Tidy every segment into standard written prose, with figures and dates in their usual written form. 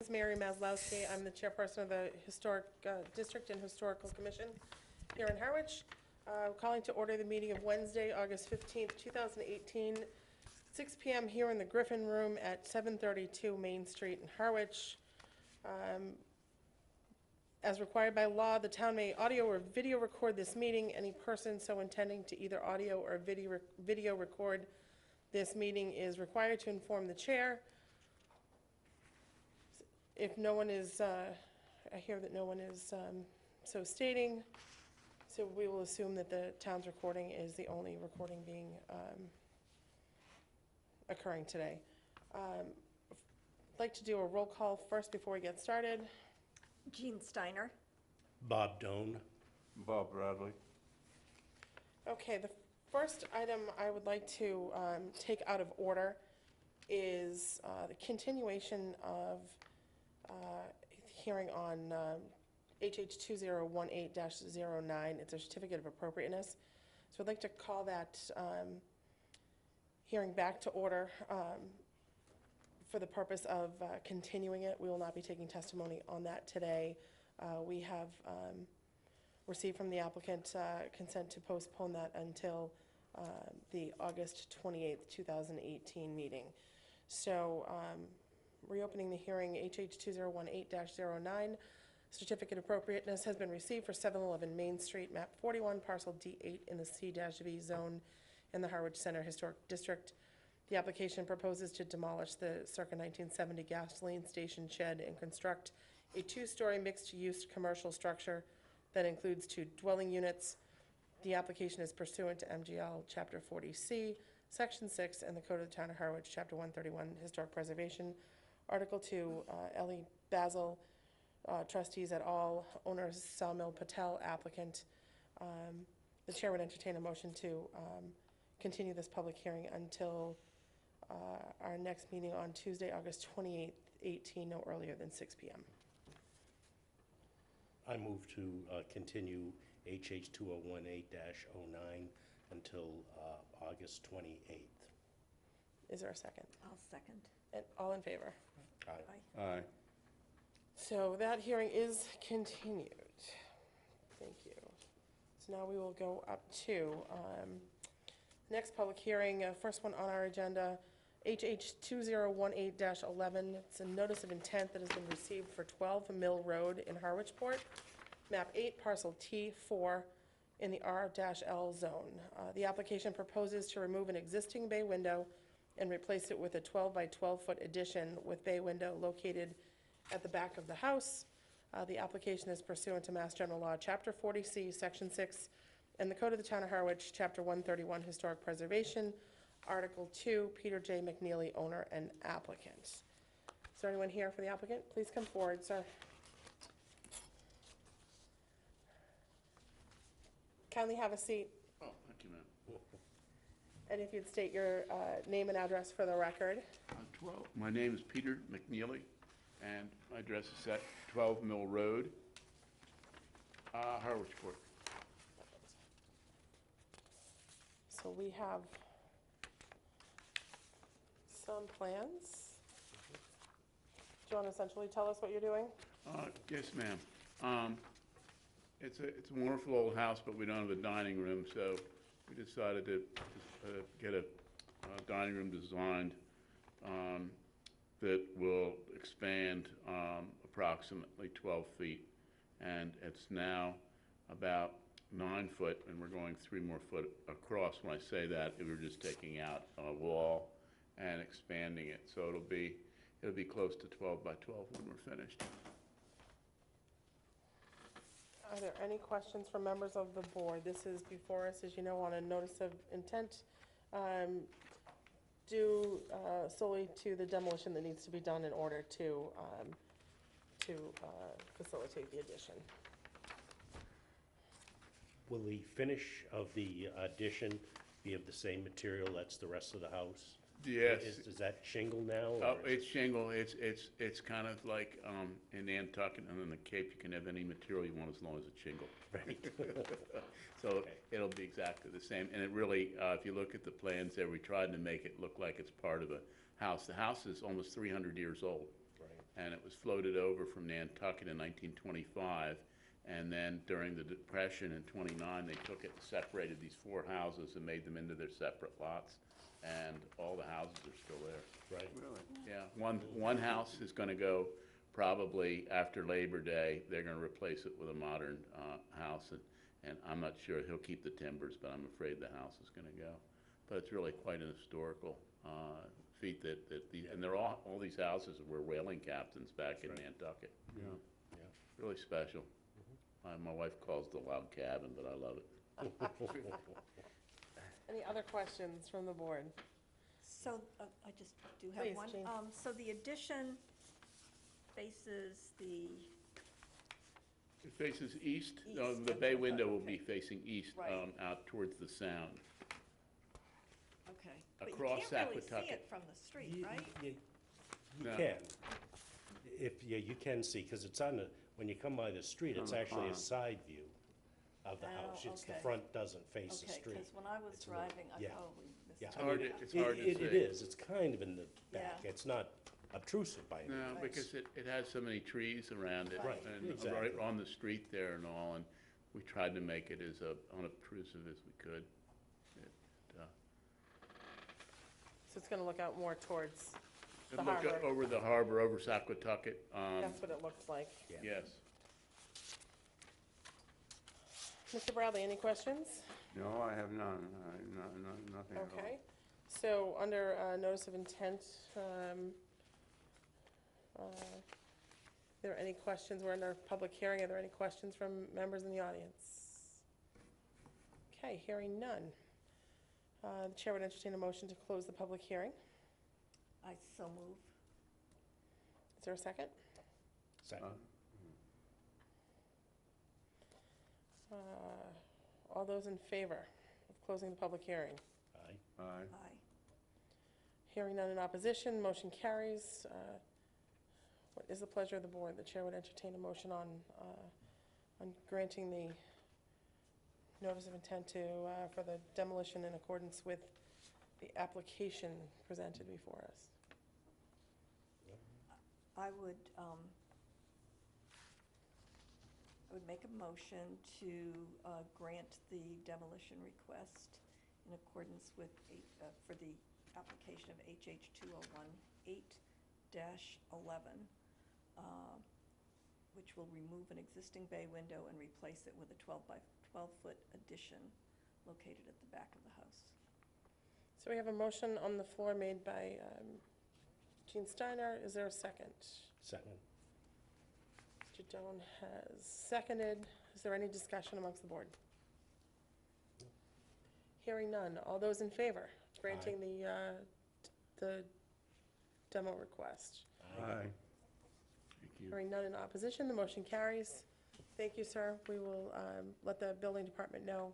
is Mary Maslowski. I'm the chairperson of the Historic District and Historical Commission here in Harwich. Calling to order the meeting of Wednesday, August 15th, 2018, 6 p.m. here in the Griffin Room at 732 Main Street in Harwich. As required by law, the town may audio or video record this meeting. Any person so intending to either audio or video record this meeting is required to inform the chair. If no one is, I hear that no one is so stating, so we will assume that the town's recording is the only recording being occurring today. I'd like to do a roll call first before we get started. Jean Steiner. Bob Doan. Bob Bradley. Okay, the first item I would like to take out of order is the continuation of hearing on HH 2018-09. It's a certificate of appropriateness. So I'd like to call that hearing back to order for the purpose of continuing it. We will not be taking testimony on that today. We have received from the applicant consent to postpone that until the August 28th, 2018 meeting. So reopening the hearing, HH 2018-09, certificate of appropriateness has been received for 711 Main Street, map 41, parcel D8 in the C-V zone in the Harwich Center Historic District. The application proposes to demolish the circa 1970 gasoline station shed and construct a two-story mixed-use commercial structure that includes 2 dwelling units. The application is pursuant to MGL Chapter 40C, Section 6, and the Code of the Town of Harwich, Chapter 131, Historic Preservation, Article 2, Ellie Basil, trustees et al., owners Sawmill Patel, applicant. The chair would entertain a motion to continue this public hearing until our next meeting on Tuesday, August 28th, 18, no earlier than 6 p.m. I move to continue HH 2018-09 until August 28th. Is there a second? I'll second. And all in favor? Aye. Aye. So that hearing is continued. Thank you. So now we will go up to next public hearing, first one on our agenda, HH 2018-11. It's a notice of intent that has been received for 12 Mill Road in Harwichport, map 8, parcel T4 in the R-L zone. The application proposes to remove an existing bay window and replace it with a 12 by 12 foot addition with bay window located at the back of the house. The application is pursuant to Mass General Law, Chapter 40C, Section 6, and the Code of the Town of Harwich, Chapter 131, Historic Preservation, Article 2, Peter J. McNeely, owner and applicant. Is there anyone here for the applicant? Please come forward, sir. Kindly have a seat. Oh, thank you, ma'am. And if you'd state your name and address for the record. 12. My name is Peter McNeely, and my address is at 12 Mill Road, Harwichport. So we have some plans. Do you want to essentially tell us what you're doing? Yes, ma'am. It's a wonderful old house, but we don't have a dining room, so we decided to get a dining room designed that will expand approximately 12 feet, and it's now about 9 foot, and we're going 3 more foot across. When I say that, we're just taking out a wall and expanding it, so it'll be close to 12 by 12 when we're finished. Are there any questions from members of the board? This is before us, as you know, on a notice of intent due solely to the demolition that needs to be done in order to facilitate the addition. Will the finish of the addition be of the same material that's the rest of the house? Yes. Is that shingle now? Oh, it's shingle. It's kind of like in Nantucket and in the Cape, you can have any material you want as long as it's shingle. Right. So Okay. it'll be exactly the same. And it really, if you look at the plans there, we tried to make it look like it's part of a house. The house is almost 300 years old. Right. and it was floated over from Nantucket in 1925. And then during the Depression in '29, they took it and separated these 4 houses and made them into their separate lots. And all the houses are still there. Right. Really? Yeah, one house is gonna go probably after Labor Day. They're gonna replace it with a modern house, and I'm not sure he'll keep the timbers, but I'm afraid the house is gonna go. But it's really quite an historical feat and they're all these houses were whaling captains back in Right. Nantucket. Yeah. Yeah. Really special. My wife calls it the log cabin, but I love it. Any other questions from the board? So, I just do have Please, one. Jean. So the addition faces the, It faces east. East, The bay okay, window will okay. be facing east, Right. out towards the sound. okay. But you Across can't really see Aquatucket. it from the street, You- right? You No. can. You can see, because it's on the, when you come by the street, On it's the actually a pond. side view of the Oh, house. It's the okay. front doesn't face the Okay, street. because when I was It's a little- driving, I yeah. probably missed Yeah, it. I hard mean, to- it's hard to It see. is, it's kind of in the back. Yeah. It's not obtrusive by any No, means. because it has so many trees around it. Right, And exactly. right on the street there and all, and we tried to make it as unobtrusive as we could. So it's going to look out more towards the And look harbor. over the harbor, over Saquatucket. That's what it looks like. Yeah. Yes. Mr. Bradley, any questions? No, I have none. Nothing at all. Okay. So under notice of intent, are there any questions? We're under public hearing. Are there any questions from members in the audience? Okay, hearing none. The chair would entertain a motion to close the public hearing. I so move. Is there a second? Second. All those in favor of closing the public hearing? Aye. Aye. Aye. Hearing none in opposition, motion carries. What is the pleasure of the board? The chair would entertain a motion on granting the notice of intent for the demolition in accordance with the application presented before us. I would make a motion to grant the demolition request in accordance with, for the application of HH 2018-11, which will remove an existing bay window and replace it with a 12 by 12-foot addition located at the back of the house. So we have a motion on the floor made by Jean Steiner. Is there a second? Second. Mr. Doan has seconded. Is there any discussion amongst the board? Hearing none. All those in favor of granting the demo request? Aye. Thank you. Hearing none in opposition, the motion carries. Thank you, sir. We will let the building department know,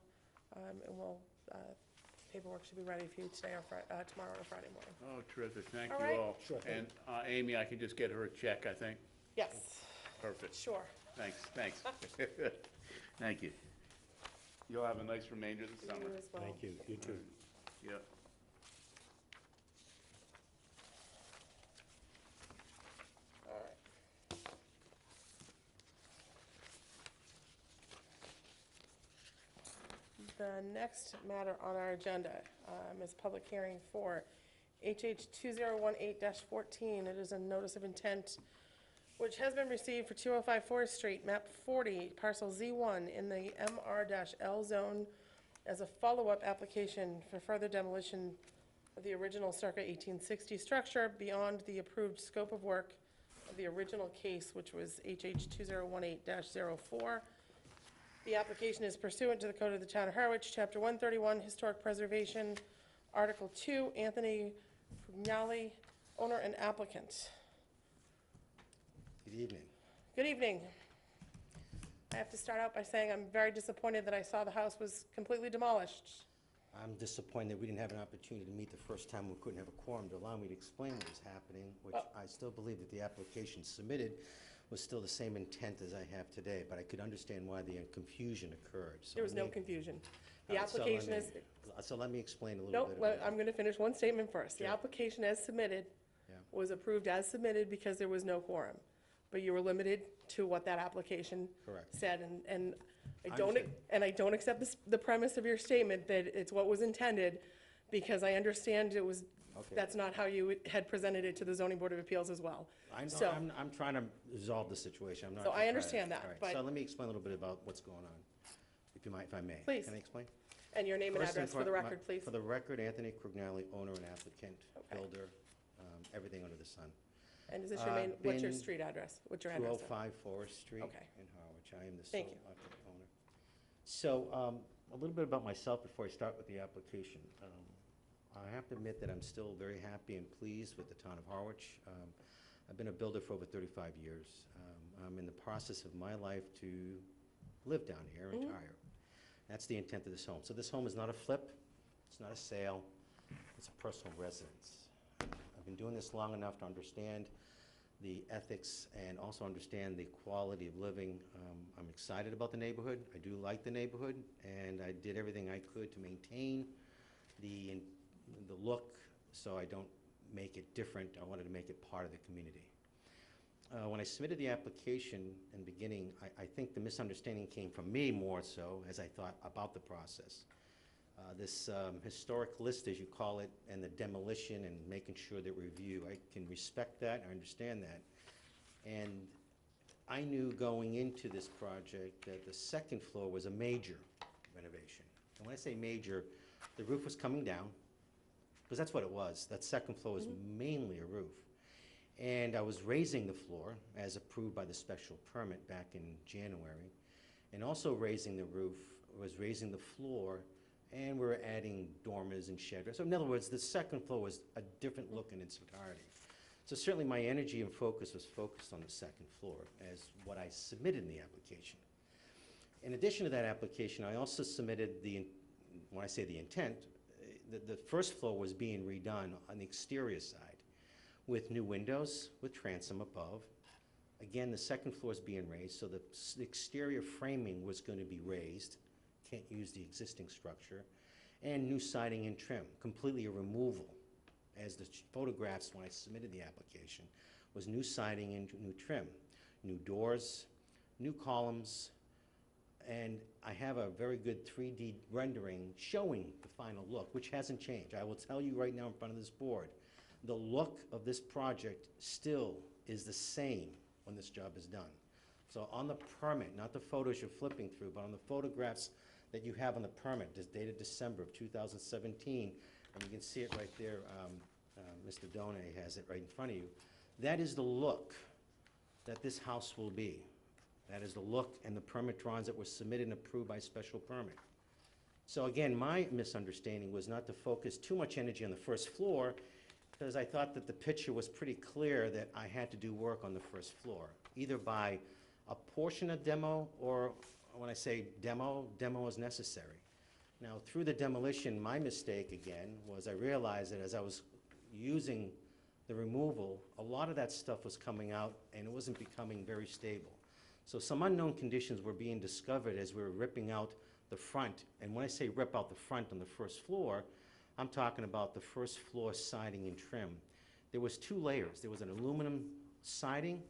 and we'll, paperwork should be ready for you today or tomorrow or Friday morning. Oh, terrific. Thank All you right. all. Sure thing. And Amy, I can just get her a check, I think? Yes, Perfect. sure. Thanks. Thank you. You'll have a nice remainder of the summer. You as well. Thank you. You too. Yep. All right. The next matter on our agenda is public hearing for HH 2018-14. It is a notice of intent which has been received for 205 Forest Street, map 40, parcel Z1, in the MR-L zone as a follow-up application for further demolition of the original circa 1860 structure beyond the approved scope of work of the original case, which was HH 2018-04. The application is pursuant to the Code of the Town of Harwich, Chapter 131, Historic Preservation, Article 2, Anthony Pugnali, owner and applicant. Good evening. Good evening. I have to start out by saying I'm very disappointed that I saw the house was completely demolished. I'm disappointed we didn't have an opportunity to meet the first time. We couldn't have a quorum to allow me to explain what was happening, which Well- I still believe that the application submitted was still the same intent as I have today, but I could understand why the confusion occurred. So There was no let me- confusion. The All right, so let application me- is, So let me explain a little nope, bit well, about I'm going to finish one statement first. The Sure. application as submitted Yeah. was approved as submitted because there was no quorum. But you were limited to what that application Correct. said, and I I don't, understand. and I don't accept the premise of your statement that it's what was intended, because I understand it was, Okay. that's not how you had presented it to the zoning board of appeals as well. I know, So- I'm trying to resolve the situation, I'm not. So I just trying to- understand that, all right, but- So let me explain a little bit about what's going on, if I may. Please. Can I explain? And your name and First and address for the fore- record, please. For the record, Anthony Crignelli, owner and applicant, Okay. builder, everything under the sun. And is this your Uh, main, what's your been street address? What's your address? 205 Forest Street Okay. in Harwich. I am the Thank sole you. owner. So, a little bit about myself before I start with the application. I have to admit that I'm still very happy and pleased with the town of Harwich. I've been a builder for over 35 years. I'm in the process of my life to live down here, Mm-hmm. retire. That's the intent of this home. So this home is not a flip, it's not a sale, it's a personal residence. I've been doing this long enough to understand the ethics and also understand the quality of living. I'm excited about the neighborhood. I do like the neighborhood, and I did everything I could to maintain the look so I don't make it different. I wanted to make it part of the community. When I submitted the application in the beginning, I think the misunderstanding came from me more so as I thought about the process. This historic list, as you call it, and the demolition and making sure that review, I can respect that, I understand that. And I knew going into this project that the second floor was a major renovation. And when I say major, the roof was coming down, because that's what it was. That second floor was mainly a roof. And I was raising the floor, as approved by the special permit back in January, and also raising the roof, was raising the floor, and we're adding dormers and shed. So in other words, the second floor was a different look in its entirety. So certainly my energy and focus was focused on the second floor as what I submitted in the application. In addition to that application, I also submitted when I say the intent, the first floor was being redone on the exterior side with new windows, with transom above. Again, the second floor is being raised, so the exterior framing was going to be raised. Can't use the existing structure, and new siding and trim, completely a removal, as the photographs when I submitted the application, was new siding and new trim, new doors, new columns, and I have a very good 3D rendering showing the final look, which hasn't changed. I will tell you right now in front of this board, the look of this project still is the same when this job is done. So on the permit, not the photos you're flipping through, but on the photographs that you have on the permit, dated December of 2017, and you can see it right there, Mr. Done has it right in front of you. That is the look that this house will be. That is the look and the permit drawings that were submitted and approved by special permit. So again, my misunderstanding was not to focus too much energy on the first floor, because I thought that the picture was pretty clear that I had to do work on the first floor, either by a portion of demo, or when I say demo is necessary. Now, through the demolition, my mistake again was I realized that as I was using the removal, a lot of that stuff was coming out and it wasn't becoming very stable. So some unknown conditions were being discovered as we were ripping out the front. And when I say rip out the front on the first floor, I'm talking about the first floor siding and trim. There was 2 layers. There was an aluminum siding,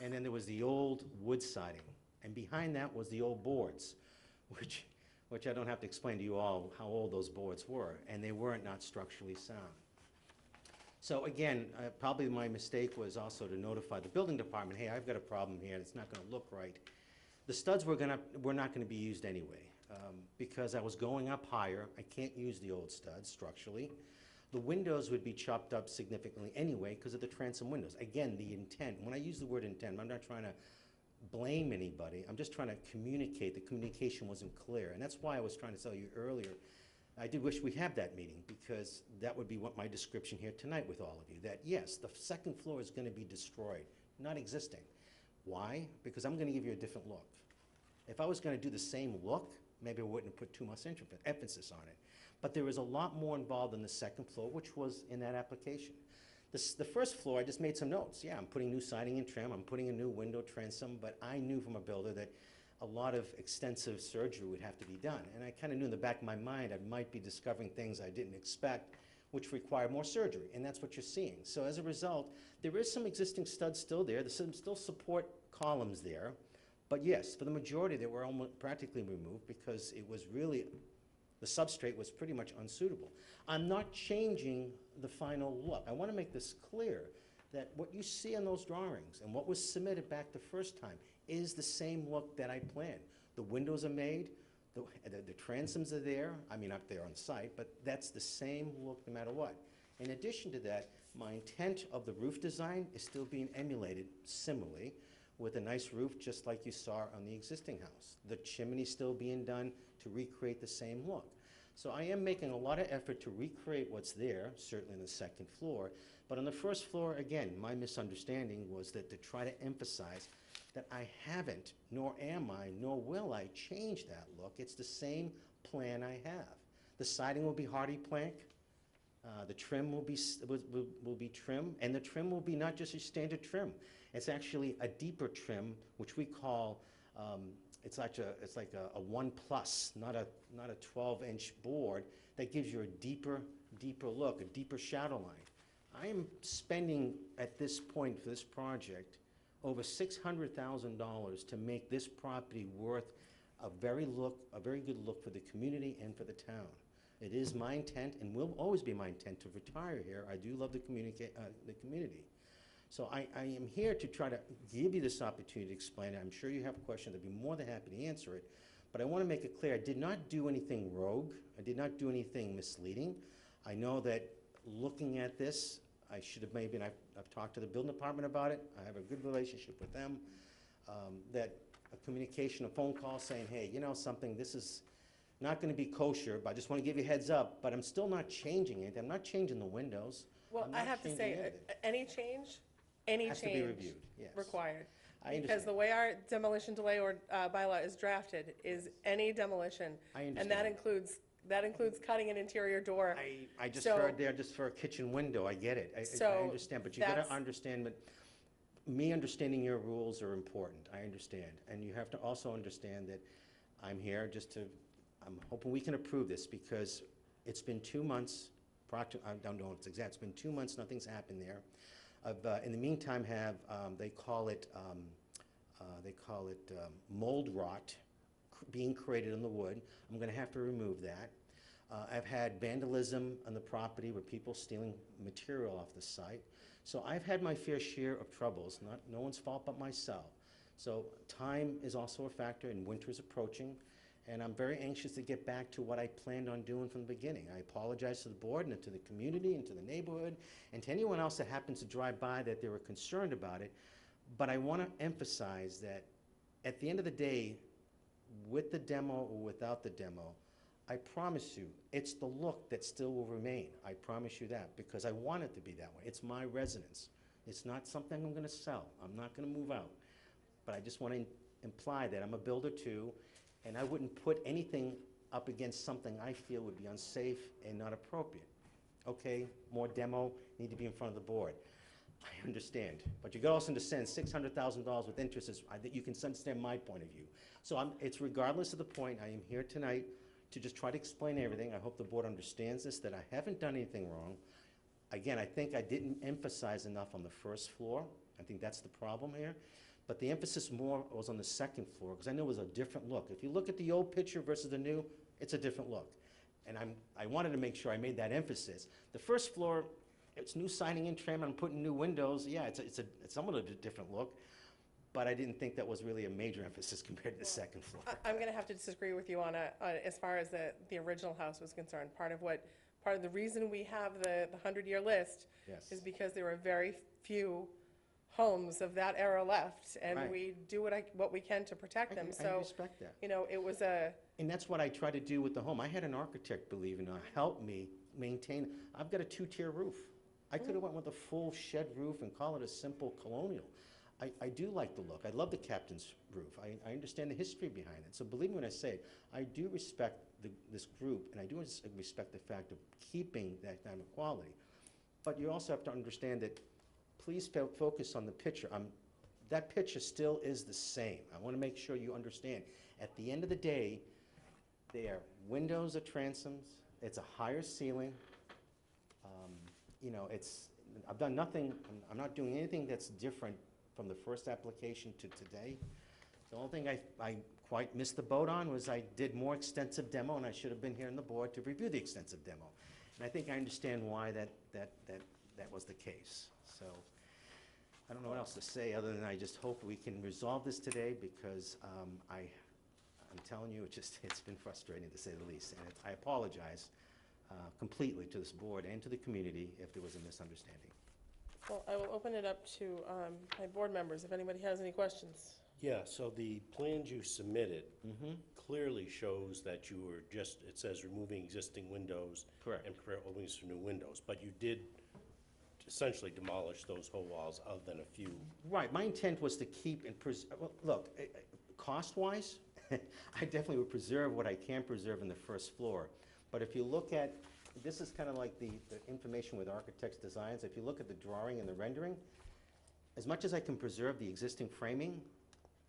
and then there was the old wood siding. And behind that was the old boards, which I don't have to explain to you all how old those boards were, and they weren't not structurally sound. So again, probably my mistake was also to notify the building department, hey, I've got a problem here, it's not gonna look right. The studs were not gonna be used anyway, because I was going up higher. I can't use the old studs structurally. The windows would be chopped up significantly anyway because of the transom windows. Again, the intent, when I use the word intent, I'm not trying to blame anybody, I'm just trying to communicate. The communication wasn't clear, and that's why I was trying to tell you earlier, I did wish we had that meeting, because that would be what my description here tonight with all of you, that yes, the second floor is gonna be destroyed, not existing. Why? Because I'm gonna give you a different look. If I was gonna do the same look, maybe I wouldn't put too much emphasis on it. But there is a lot more involved in the second floor, which was in that application. The first floor, I just made some notes. Yeah, I'm putting new siding and trim, I'm putting a new window transom, but I knew from a builder that a lot of extensive surgery would have to be done. And I kind of knew in the back of my mind I might be discovering things I didn't expect which require more surgery, and that's what you're seeing. So as a result, there is some existing studs still there. There's some still support columns there. But yes, for the majority, they were almost practically removed because it was really, the substrate was pretty much unsuitable. I'm not changing the final look. I want to make this clear that what you see on those drawings and what was submitted back the first time is the same look that I planned. The windows are made, the transoms are there, I mean up there on site, but that's the same look no matter what. In addition to that, my intent of the roof design is still being emulated similarly with a nice roof just like you saw on the existing house. The chimney still being done to recreate the same look. So I am making a lot of effort to recreate what's there, certainly on the second floor, but on the first floor, again, my misunderstanding was that to try to emphasize that I haven't, nor am I, nor will I change that look. It's the same plan I have. The siding will be hardy plank. The trim will be trim, and the trim will be not just a standard trim. It's actually a deeper trim, which we call, it's like a 1+, not a 12-inch board that gives you a deeper look, a deeper shadow line. I am spending at this point for this project over $600,000 to make this property worth a very good look for the community and for the town. It is my intent, and will always be my intent, to retire here. I do love the community. So I am here to try to give you this opportunity to explain it. I'm sure you have questions. I'd be more than happy to answer it. But I want to make it clear, I did not do anything rogue. I did not do anything misleading. I know that looking at this, I should have maybe, and I've talked to the building department about it. I have a good relationship with them. That a communication, a phone call saying, hey, you know something, this is not going to be kosher, but I just want to give you a heads up, but I'm still not changing it. I'm not changing the windows. Well, I'm I not have to changing say, anything. any change Has to be reviewed, yes. required. I Because understand. the way our demolition delay or bylaw is drafted is any demolition. I And understand. that includes cutting an interior door. I just So- heard there just for a kitchen window, I get it. I So understand, but you gotta that's- understand that me understanding your rules are important, I understand. And you have to also understand that I'm here just to, I'm hoping we can approve this because it's been 2 months, I don't know if it's exact, it's been 2 months, nothing's happened there. In the meantime, they call it mold rot being created in the wood. I'm gonna have to remove that. I've had vandalism on the property where people stealing material off the site. So I've had my fair share of troubles, no one's fault but myself. So time is also a factor, and winter's approaching, and I'm very anxious to get back to what I planned on doing from the beginning. I apologize to the board and to the community and to the neighborhood and to anyone else that happens to drive by that they were concerned about it. But I want to emphasize that at the end of the day, with the demo or without the demo, I promise you, it's the look that still will remain. I promise you that, because I want it to be that way. It's my residence. It's not something I'm gonna sell. I'm not gonna move out. But I just wanna imply that I'm a builder too, and I wouldn't put anything up against something I feel would be unsafe and not appropriate. Okay, more demo, need to be in front of the board. I understand, but you gotta also understand $600,000 with interest is, that you can understand my point of view. So it's regardless of the point, I am here tonight to just try to explain everything. I hope the board understands this, that I haven't done anything wrong. Again, I think I didn't emphasize enough on the first floor. I think that's the problem here. But the emphasis more was on the second floor, because I know it was a different look. If you look at the old picture versus the new, it's a different look. And I wanted to make sure I made that emphasis. The first floor, it's new siding and trim, I'm putting new windows. Yeah, it's somewhat of a different look, but I didn't think that was really a major emphasis compared to the second floor. I'm gonna have to disagree with you on as far as the original house was concerned. Part of the reason we have the 100-year list Yes. is because there are very few homes of that era left, and Right. we do what we can to protect them. I So, respect that. you know, it was And that's what I try to do with the home. I had an architect, believe it or not, help me maintain. I've got a 2-tier roof. I could have went with a full shed roof and call it a simple colonial. I do like the look. I love the captain's roof. I understand the history behind it. So believe me when I say it, I do respect this group, and I do respect the fact of keeping that kind of quality. But you also have to understand that, please focus on the picture. That picture still is the same. I want to make sure you understand. At the end of the day, they are windows or transoms. It's a higher ceiling. you know, I've done nothing, I'm not doing anything that's different from the first application to today. The only thing I quite missed the boat on was I did more extensive demo, and I should have been here on the board to review the extensive demo. And I think I understand why that was the case. So I don't know what else to say, other than I just hope we can resolve this today, because I'm telling you, it's been frustrating, to say the least. And I apologize completely to this board and to the community if there was a misunderstanding. Well, I will open it up to my board members, if anybody has any questions. Yeah, so the plans you submitted Mm-hmm. clearly shows that you were just, it says removing existing windows. Correct. And prepare openings for new windows, but you did essentially demolish those whole walls other than a few. Right, my intent was to keep and well, look, cost-wise, I definitely would preserve what I can preserve in the first floor. But if you look at, this is kind of like the information with architects' designs. If you look at the drawing and the rendering, as much as I can preserve the existing framing,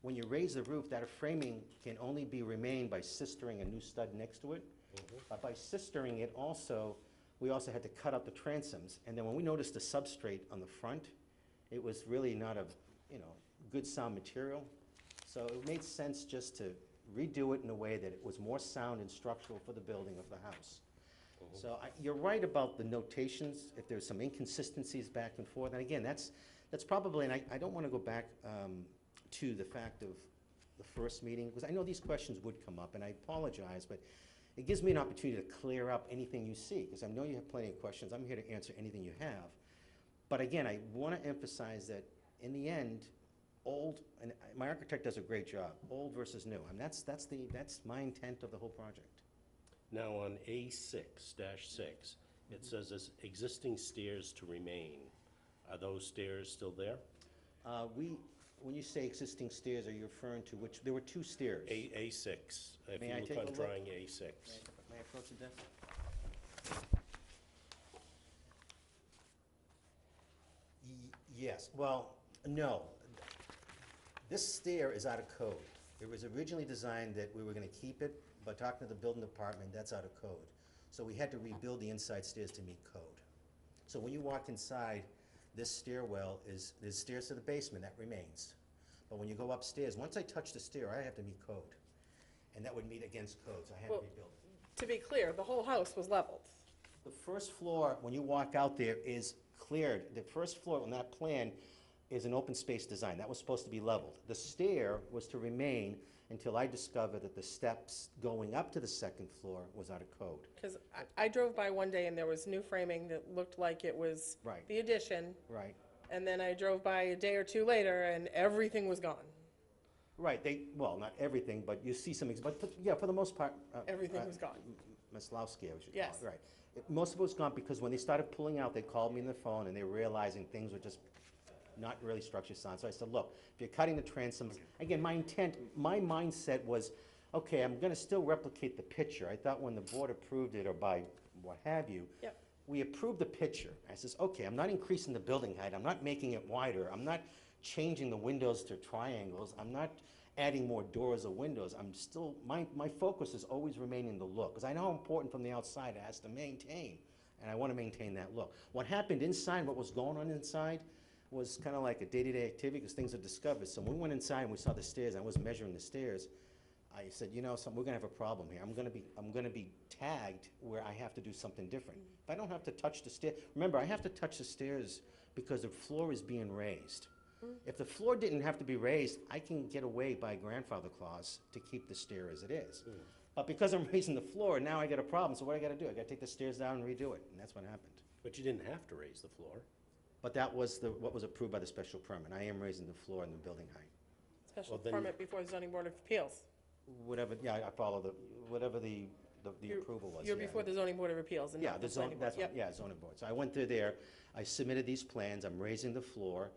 when you raise the roof, that framing can only be remained by sistering a new stud next to it. But by sistering it also, we also had to cut out the transoms. And then when we noticed the substrate on the front, it was really not a, good sound material. So it made sense just to redo it in a way that it was more sound and structural for the building of the house. So you're right about the notations, if there's some inconsistencies back and forth. And again, that's probably, and I don't want to go back to the fact of the first meeting, because I know these questions would come up, and I apologize, but it gives me an opportunity to clear up anything you see, because I know you have plenty of questions. I'm here to answer anything you have. But again, I want to emphasize that in the end, old, and my architect does a great job, old versus new. And that's my intent of the whole project. Now on A6-6, it says as existing stairs to remain. Are those stairs still there? When you say existing stairs, are you referring to which, there were two stairs? A6, if May you I look take a on look? drawing A6. May I approach the desk? Yes, well, no. This stair is out of code. It was originally designed that we were gonna keep it, but talking to the building department, that's out of code. So we had to rebuild the inside stairs to meet code. So when you walk inside, this stairwell there's stairs to the basement, that remains. But when you go upstairs, once I touch the stair, I have to meet code. And that would meet against code, so I had to Well- rebuild it. To be clear, the whole house was leveled. The first floor, when you walk out there, is cleared. The first floor on that plan is an open space design. That was supposed to be leveled. The stair was to remain until I discovered that the steps going up to the second floor was out of code. Because I drove by one day and there was new framing that looked like it was Right. the addition. Right. And then I drove by a day or two later and everything was gone. Right, well, not everything, but you see some, but yeah, for the most part. Everything was gone. Maslowski, I should call Yes. it, right. Most of it was gone because when they started pulling out, they called me on the phone and they were realizing things were just not really structure sound. So I said, look, if you're cutting the transoms, again, my mindset was, okay, I'm gonna still replicate the picture. I thought when the board approved it, or by what have you, Yep. we approved the picture. I says, okay, I'm not increasing the building height, I'm not making it wider, I'm not changing the windows to triangles, I'm not adding more doors or windows. I'm still, my focus is always remaining the look, because I know how important from the outside it has to maintain, and I want to maintain that look. What happened inside, what was going on inside, was kind of like a day-to-day activity, because things are discovered. So when we went inside and we saw the stairs, I was measuring the stairs, I said, we're gonna have a problem here. I'm gonna be tagged where I have to do something different. If I don't have to touch the stair, remember, I have to touch the stairs because the floor is being raised. If the floor didn't have to be raised, I can get away by grandfather clause to keep the stair as it is. But because I'm raising the floor, now I got a problem, so what I gotta do? I gotta take the stairs down and redo it, and that's what happened. But you didn't have to raise the floor. But that was what was approved by the special permit. I am raising the floor and the building height. Special Well, then- permit before the zoning board of appeals. Whatever, yeah, I follow whatever the approval was. You're yeah. before the zoning board of appeals and Yeah, not the the zoning board. that's, Yep. yeah, zoning board. So I went through there, I submitted these plans, I'm raising the floor,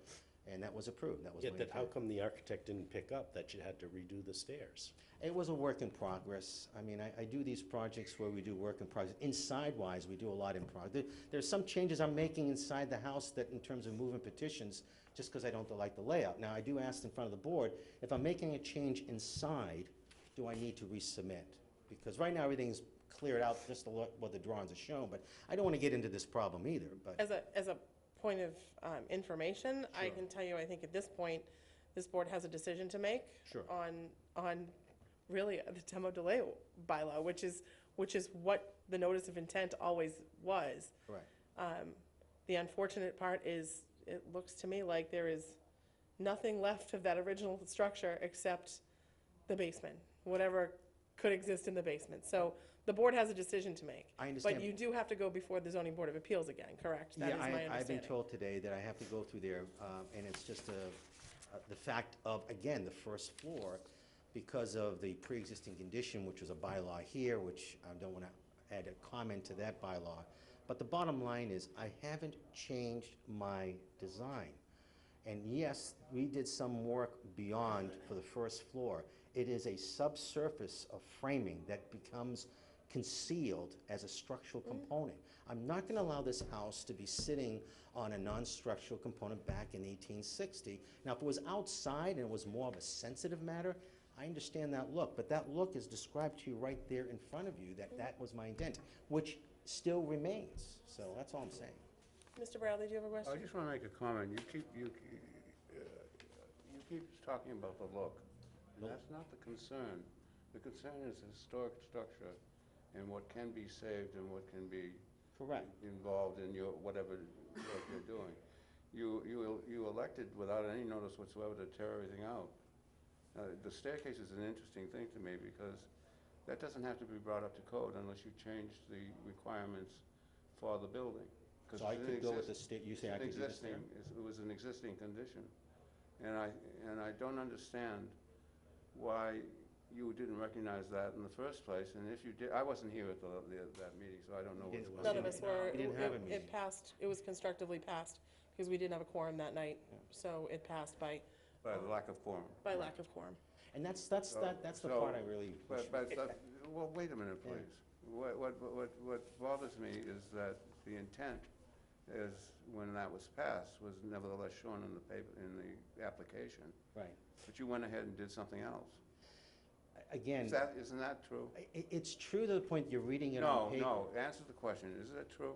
and that was approved. That was my Yet, how intent. come the architect didn't pick up that you had to redo the stairs? It was a work in progress. I mean, I do these projects where we do work in progress. Inside-wise, we do a lot in progress. There's some changes I'm making inside the house that, in terms of moving petitions, just because I don't like the layout. Now, I do ask in front of the board, if I'm making a change inside, do I need to resubmit? Because right now, everything's clear it out just to look what the drawings are showing, but I don't want to get into this problem either, but, As a point of information, I Sure. can tell you, I think at this point, this board has a decision to make Sure. on really the demo delay bylaw, which is what the notice of intent always was. correct. The unfortunate part is, it looks to me like there is nothing left of that original structure except the basement, whatever could exist in the basement. So the board has a decision to make. I understand. But you do have to go before the zoning board of appeals again, correct? That is my Yeah, I've understanding. been told today that I have to go through there, and it's just the fact of, again, the first floor, because of the pre-existing condition, which was a bylaw here, which I don't want to add a comment to that bylaw. But the bottom line is, I haven't changed my design. And yes, we did some work beyond for the first floor. It is a subsurface of framing that becomes concealed as a structural component. I'm not going to allow this house to be sitting on a non-structural component back in 1860. Now, if it was outside and it was more of a sensitive matter, I understand that look, but that look is described to you right there in front of you, that was my intent, which still remains. So that's all I'm saying. Mr. Bradley, do you have a I question? just want to make a comment. You keep talking about the look, and that's not the concern. The concern is the historic structure and what can be saved and what can be Correct. involved in your, whatever work you're doing. You elected without any notice whatsoever to tear everything out. The staircase is an interesting thing to me because that doesn't have to be brought up to code unless you change the requirements for the building. 'Cause So I it's an could go with the exist- stair, you say I could do the stair? It was an existing condition. And I don't understand why you didn't recognize that in the first place. And if you did, I wasn't here at that meeting, so I don't know You what's didn't- None going of on. us were. We didn't have a meeting. It passed, it was constructively passed, because we didn't have a quorum that night. So it passed by By the lack of quorum. lack of quorum. And that's the So- part I really wish. Well, wait a minute, Yeah. please. What bothers me is that the intent is, when that was passed, was nevertheless shown in the paper, in the application. Right. But you went ahead and did something else. Again, Isn't that true? it's true to the point you're reading it on paper. No, answer the question. Is that true?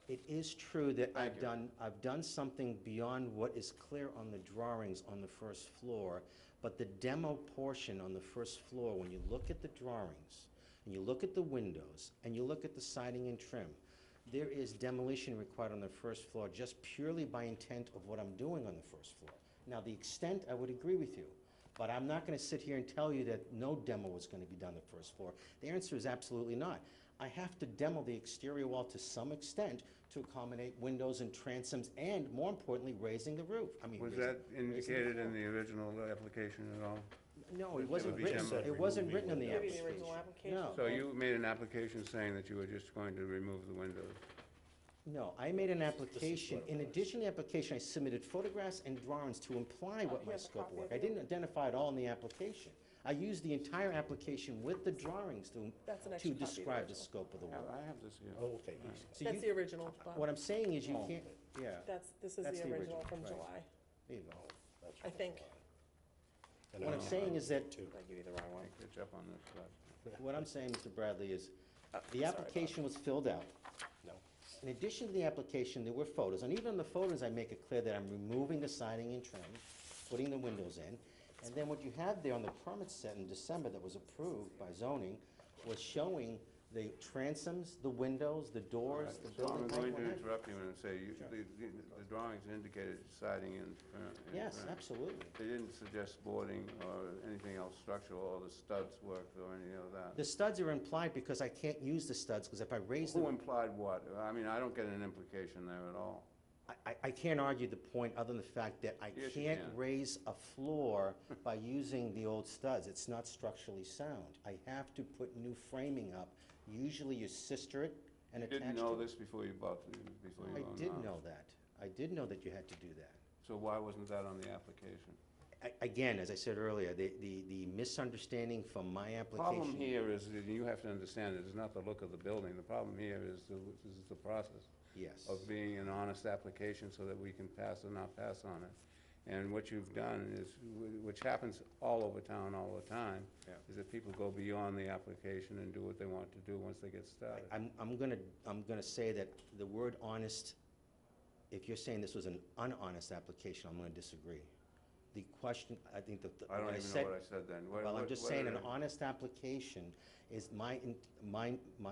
It is true that Thank you. I've done something beyond what is clear on the drawings on the first floor, but the demo portion on the first floor, when you look at the drawings, and you look at the windows, and you look at the siding and trim, there is demolition required on the first floor just purely by intent of what I'm doing on the first floor. Now, the extent, I would agree with you, but I'm not going to sit here and tell you that no demo is going to be done on the first floor. The answer is absolutely not. I have to demo the exterior wall to some extent to accommodate windows and transoms, and more importantly, raising the roof. I mean, Was raising- that indicated in the original application at all? No, It it wasn't would be written, demo. it wasn't written in the Maybe the application. original application. No. So you made an application saying that you were just going to remove the windows? No, I made an application. In addition to the application, I submitted photographs and drawings to imply what my Here's a scope of copy work. of I it. didn't identify it all in the application. I used the entire application with the drawings That's an extra to copy of the describe the original. scope of the work. I have this here. Oh, okay. So That's you- the original, Bob. What I'm saying is you Oh. can't, yeah, This is That's the the original original, from right. July, there you go. I think. What I'm saying is that, Did I give you the wrong one? Catch up on this, but. what I'm saying, Mr. Bradley, is the sorry, application was filled out. No. In addition to the application, there were photos, and even in the photos, I make it clear that I'm removing the siding and trim, putting the windows in, and then what you have there on the permit set in December that was approved by zoning was showing the transoms, the windows, the doors, the So I'm building height, going what to have you. interrupt you and say, the drawings indicated siding and. Yes, trim. absolutely. They didn't suggest boarding or anything else structural, or the studs worked or any of that. The studs are implied because I can't use the studs, because if I raise Who them, implied what? I mean, I don't get an implication there at all. I can't argue the point other than the fact that I Yes, you can't can. raise a floor by using the old studs. It's not structurally sound. I have to put new framing up. Usually you sister it and You attach didn't to know it. this before you bought, before you I owned the did house. know that. I did know that you had to do that. So why wasn't that on the application? Again, as I said earlier, the misunderstanding from my The application. problem here is, that you have to understand, it is not the look of the building. The problem here is the process Yes. of being an honest application so that we can pass or not pass on it. And what you've done is, which happens all over town all the time, Yeah. is that people go beyond the application and do what they want to do once they get started. I'm gonna say that the word honest, if you're saying this was an unhonest application, I'm gonna disagree. The question, I think that, I don't what I even know said, what I said then. well, I'm just what saying did an I- honest application is, my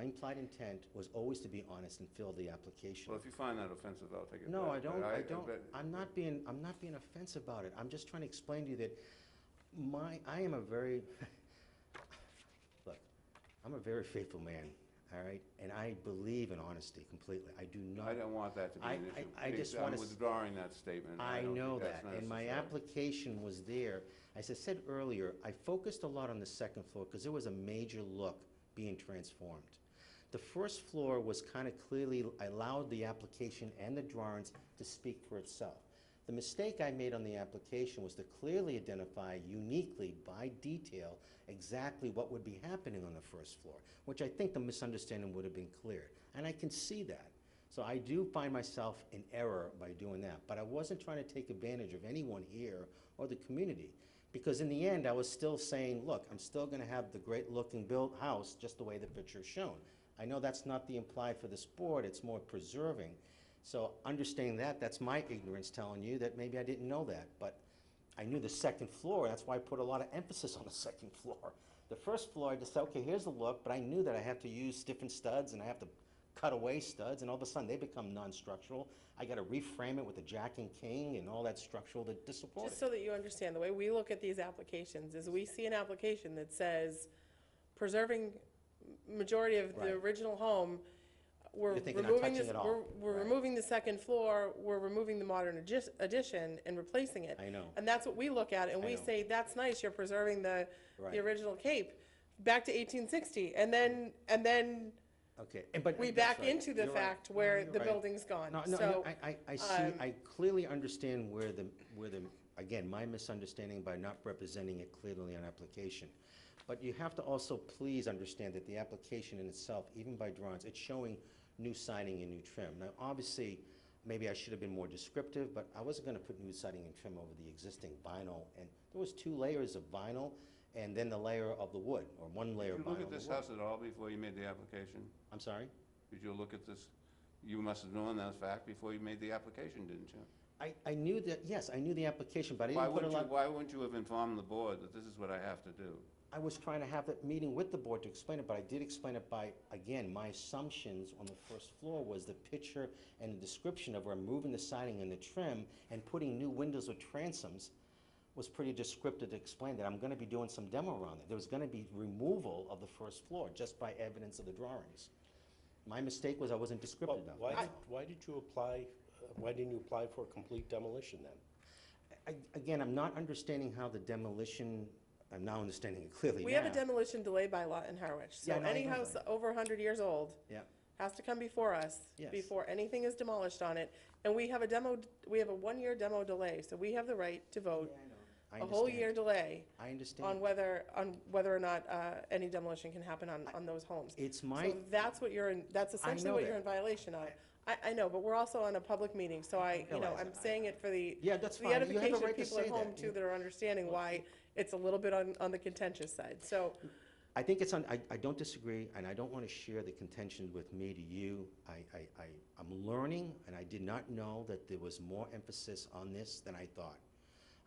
implied intent was always to be honest and fill the application. Well, if you find that offensive, I'll take it back. No, I but don't, but- I'm not being offensive about it. I'm just trying to explain to you that I am a very, look, I'm a very faithful man, all right? And I believe in honesty completely. I do not. I don't want that to be an issue. I just wanna I'm s- withdrawing that statement. I don't know think that's that, and my necessary. application was there. As I said earlier, I focused a lot on the second floor because there was a major look being transformed. The first floor was kind of clearly, I allowed the application and the drawings to speak for itself. The mistake I made on the application was to clearly identify uniquely by detail exactly what would be happening on the first floor, which I think the misunderstanding would have been clear. And I can see that. So I do find myself in error by doing that. But I wasn't trying to take advantage of anyone here or the community. Because in the end, I was still saying, look, I'm still gonna have the great-looking built house just the way the picture's shown. I know that's not the implied for this board, it's more preserving. So understanding that, that's my ignorance telling you that maybe I didn't know that. But I knew the second floor, that's why I put a lot of emphasis on the second floor. The first floor, I just said, okay, here's the look, but I knew that I have to use different studs and I have to cut away studs, and all of a sudden they become non-structural. I gotta reframe it with a Jack and King and all that structural to support Just it. so that you understand, the way we look at these applications is we see an application that says preserving majority of the Right. original home, we're You're thinking not removing touching this, it all. we're Right. removing the second floor, we're removing the modern addition and replacing it. I know. And that's what we look at, and I we know. say, that's nice, you're preserving the Right. original cape, back to 1860, and then Okay, but. we that's back right. into the You're right. fact No, where you're the right. building's gone. No, So, I see, I clearly understand where the, again, my misunderstanding by not representing it clearly on application. But you have to also please understand that the application in itself, even by drawings, it's showing new siding and new trim. Now, obviously, maybe I should have been more descriptive, but I wasn't gonna put new siding and trim over the existing vinyl. And there was 2 layers of vinyl and then the layer of the wood, or 1 layer of Did vinyl. you look at of the this wood. house at all before you made the application? I'm sorry? Did you look at this? You must have known that fact before you made the application, didn't you? I knew that, yes, I knew the application, but I didn't put a lot. Why wouldn't you have informed the board that this is what I have to do? I was trying to have that meeting with the board to explain it, but I did explain it by, again, my assumptions on the first floor was the picture and the description of removing the siding and the trim and putting new windows with transoms was pretty descriptive to explain that I'm gonna be doing some demo around it. There was gonna be removal of the first floor just by evidence of the drawings. My mistake was I wasn't descriptive enough. Why did you apply, why didn't you apply for a complete demolition then? Again, I'm not understanding how the demolition, I'm now understanding it clearly now. we have a demolition delay bylaw in Harwich. So Yeah, no, I any know house that. over 100 years old Yeah, has to come before us, Yes. before anything is demolished on it. And we have a 1-year demo delay, so we have the right to vote I a whole year understand. delay I on understand. whether or not any demolition can happen on those homes. It's my, So that's what that's essentially know what you're that. in violation of. I know, but we're also on a public meeting, so realize I'm that. saying it for the yeah, that's the fine. You have edification a of right to people say at home that. too that are understanding why it's a little bit on the contentious side. So, I think it's I don't disagree, and I don't want to share the contention with me to you. I'm learning, and I did not know that there was more emphasis on this than I thought.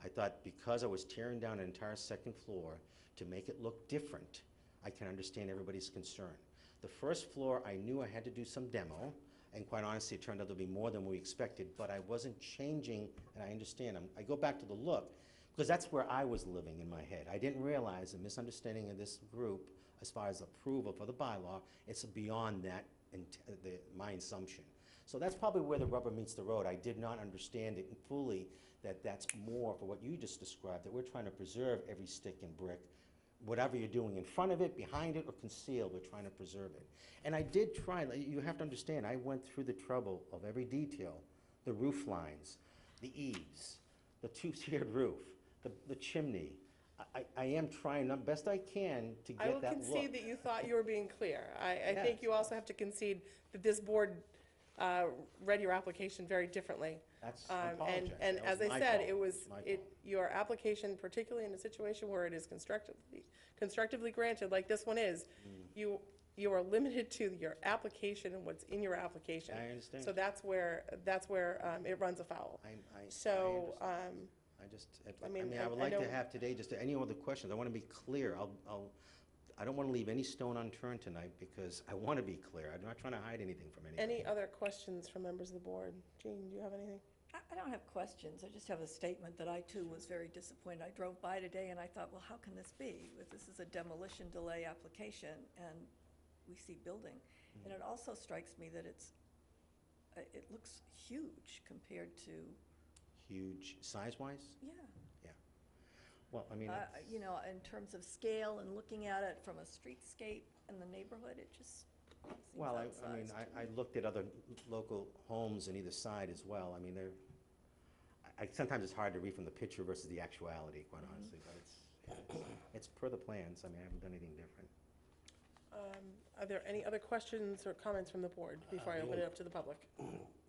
I thought because I was tearing down an entire second floor to make it look different, I can understand everybody's concern. The first floor, I knew I had to do some demo, and quite honestly, it turned out to be more than we expected, but I wasn't changing, and I understand. I go back to the look, because that's where I was living in my head. I didn't realize the misunderstanding of this group, as far as approval for the bylaw, it's beyond that, my assumption. So that's probably where the rubber meets the road. I did not understand it fully, that that's more for what you just described, that we're trying to preserve every stick and brick. Whatever you're doing in front of it, behind it, or concealed, we're trying to preserve it. And I did try, you have to understand, I went through the trouble of every detail, the roof lines, the eaves, the 2-tiered roof, the chimney. I am trying the best I can to I will get that look. concede that you thought you were being clear. I Yes. think you also have to concede that this board read your application very differently. That's, I apologize. And That as I my said, fault. it was, My it, fault. your application, particularly in a situation where it is constructively granted, like this one is, you are limited to your application and what's in your application. I understand. So that's where it runs afoul. I So, understand. I just, I mean, I would I like to don't- have today, just any other questions, I want to be clear. I don't want to leave any stone unturned tonight, because I want to be clear. I'm not trying to hide anything from anybody. any other questions from members of the board? Jean, do you have anything? I don't have questions, I just have a statement that I too was very disappointed. I drove by today and I thought, well, how can this be? This is a demolition delay application and we see building. And it also strikes me that it looks huge compared to, Huge, size-wise? yeah. Well, I mean, You know, in terms of scale and looking at it from a streetscape in the neighborhood, it just seems well, outsized. I mean, to I me. looked at other local homes on either side as well. I mean, sometimes it's hard to read from the picture versus the actuality, quite honestly, but it's per the plans. I mean, I haven't done anything different. Are there any other questions or comments from the board before I open it up to the public?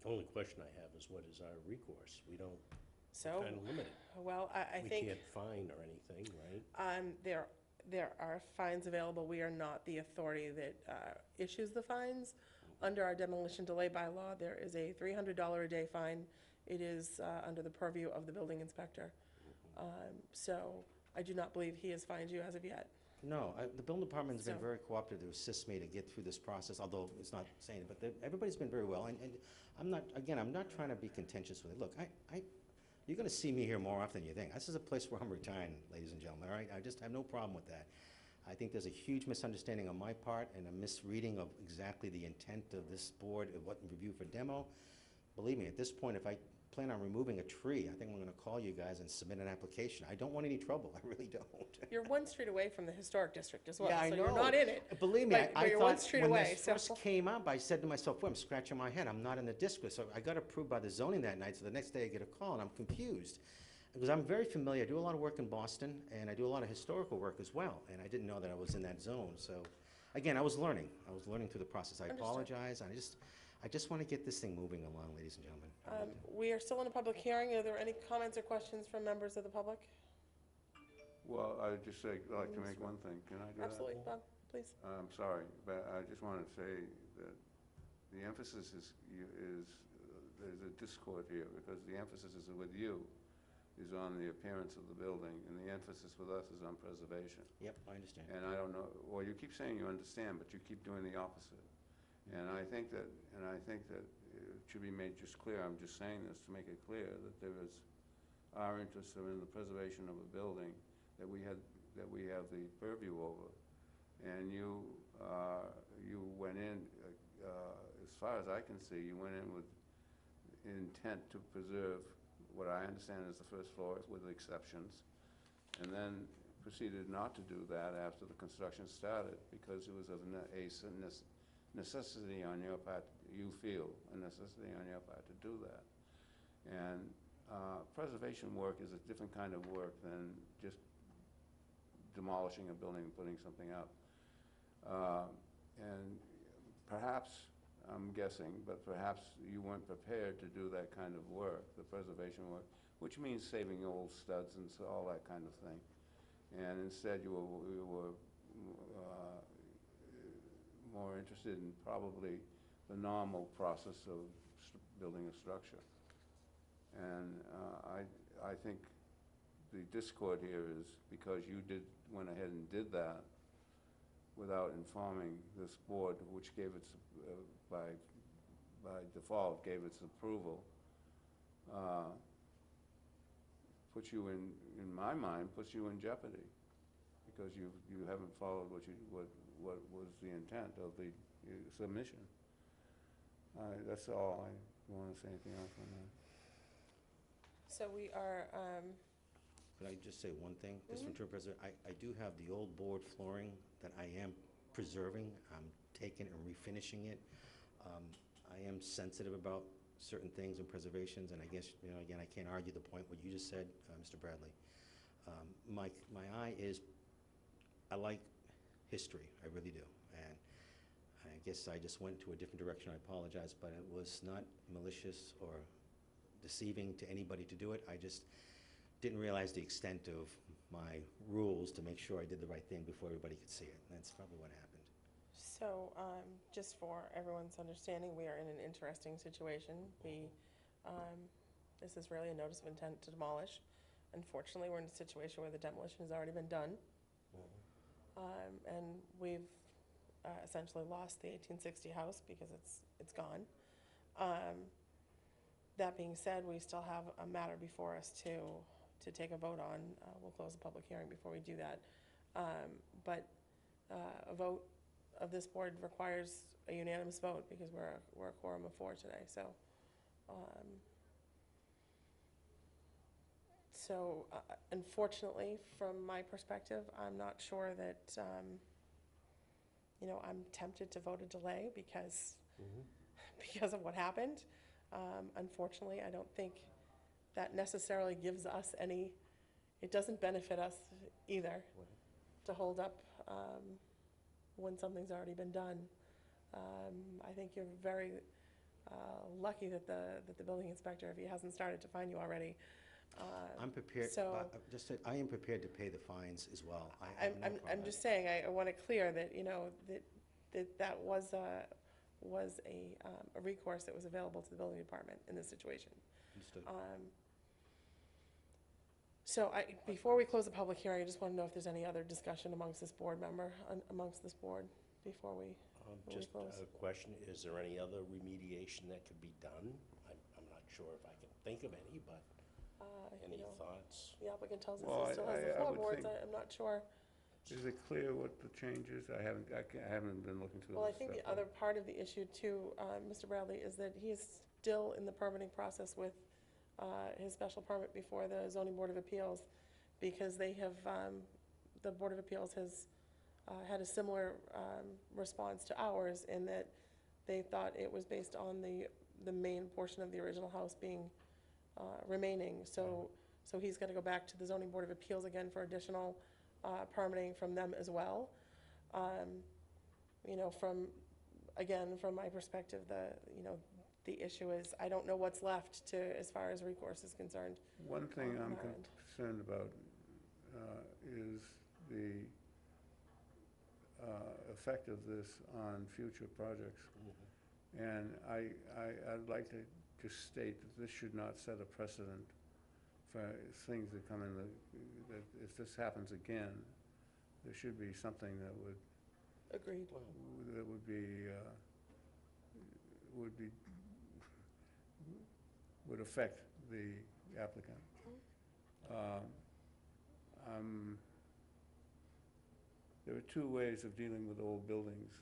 Only question I have is, what is our recourse? We don't, So, kind of limited. well, I We think can't fine or anything, right? there are fines available. We are not the authority that issues the fines. Under our demolition delay bylaw, there is a $300 a day fine. It is under the purview of the building inspector. So I do not believe he has fined you as of yet. No, the building department's been So- very cooperative to assist me to get through this process, although it's not saying it, but everybody's been very well. And I'm not, again, I'm not trying to be contentious with it. Look, you're gonna see me here more often than you think. This is a place where I'm retiring, ladies and gentlemen, all right? I just have no problem with that. I think there's a huge misunderstanding on my part and a misreading of exactly the intent of this board of what in review for demo. Believe me, at this point, if I plan on removing a tree, I think I'm gonna call you guys and submit an application. I don't want any trouble, I really don't. You're one street away from the historic district as well, Yeah, I so you're know. not in it. Believe me, But I you're one thought street when away, this so- first came up, I said to myself, well, I'm scratching my head, I'm not in the district. So I got approved by the zoning that night, so the next day I get a call and I'm confused. Because I'm very familiar, I do a lot of work in Boston and I do a lot of historical work as well. And I didn't know that I was in that zone, so, again, I was learning through the process. I Understood. apologize, I just want to get this thing moving along, ladies and gentlemen. We are still in a public hearing. Are there any comments or questions from members of the public? Well, I'd just like to make one thing. Can I do that? Absolutely, Bob, please. I'm sorry, but I just wanted to say that the emphasis is, there's a discord here, because the emphasis is with you, is on the appearance of the building, and the emphasis with us is on preservation. Yep, I understand. And I don't know, well, you keep saying you understand, but you keep doing the opposite. And I think that it should be made just clear, I'm just saying this to make it clear, that there is, our interests are in the preservation of a building that we have the purview over. And you went in, as far as I can see, you went in with intent to preserve what I understand is the first floor with exceptions, and then proceeded not to do that after the construction started, because it was of necessity on your part, you feel a necessity on your part to do that. And preservation work is a different kind of work than just demolishing a building and putting something up. And perhaps, I'm guessing, but perhaps you weren't prepared to do that kind of work, the preservation work, which means saving old studs and all that kind of thing. And instead, you were more interested in probably the normal process of building a structure. And I think the discord here is because you went ahead and did that without informing this board, which gave its, by default, gave its approval, puts you in my mind, puts you in jeopardy, because you haven't followed what was the intent of the submission. That's all. I don't want to say anything else on that. So we are, Could I just say one thing? Just from term president, I do have the old board flooring that I am preserving. I'm taking and refinishing it. I am sensitive about certain things and preservations, and I guess, again, I can't argue the point what you just said, Mr. Bradley. My eye is, I like history, I really do. And I guess I just went to a different direction, I apologize, but it was not malicious or deceiving to anybody to do it. I just didn't realize the extent of my rules to make sure I did the right thing before everybody could see it. That's probably what happened. So, just for everyone's understanding, we are in an interesting situation. This is really a notice of intent to demolish. Unfortunately, we're in a situation where the demolition has already been done. And we've essentially lost the 1860 house because it's gone. That being said, we still have a matter before us to take a vote on. We'll close the public hearing before we do that. But a vote of this board requires a unanimous vote because we're a quorum of 4 today. So unfortunately, from my perspective, I'm not sure that, I'm tempted to vote a delay because of what happened. Unfortunately, I don't think that necessarily gives us it doesn't benefit us either to hold up when something's already been done. I think you're very lucky that the building inspector, if he hasn't started to fine you already. I'm prepared, So- I am prepared to pay the fines as well. I'm just saying, I want it clear that, that was a recourse that was available to the building department in this situation. Understood. So before we close the public hearing, I just want to know if there's any other discussion amongst this board before we Just close. a question, is there any other remediation that could be done? I'm not sure if I can think of any, but any thoughts? The applicant tells us Well, he still has the I would floorboards. think- I'm not sure. Is it clear what the change is? I haven't been looking through this. Well, I think the other part of the issue too, Mr. Bradley, is that he is still in the permitting process with his special permit before the zoning board of appeals, because they have, the Board of Appeals has had a similar response to ours in that they thought it was based on the main portion of the original house being remaining. So he's got to go back to the zoning board of appeals again for additional permitting from them as well. From my perspective, the issue is, I don't know what's left as far as recourse is concerned. One thing I'm on our end. concerned about is the effect of this on future projects. And I'd like to just state that this should not set a precedent for things that come in, that if this happens again, there should be something that Agreed. would affect the applicant. There are 2 ways of dealing with old buildings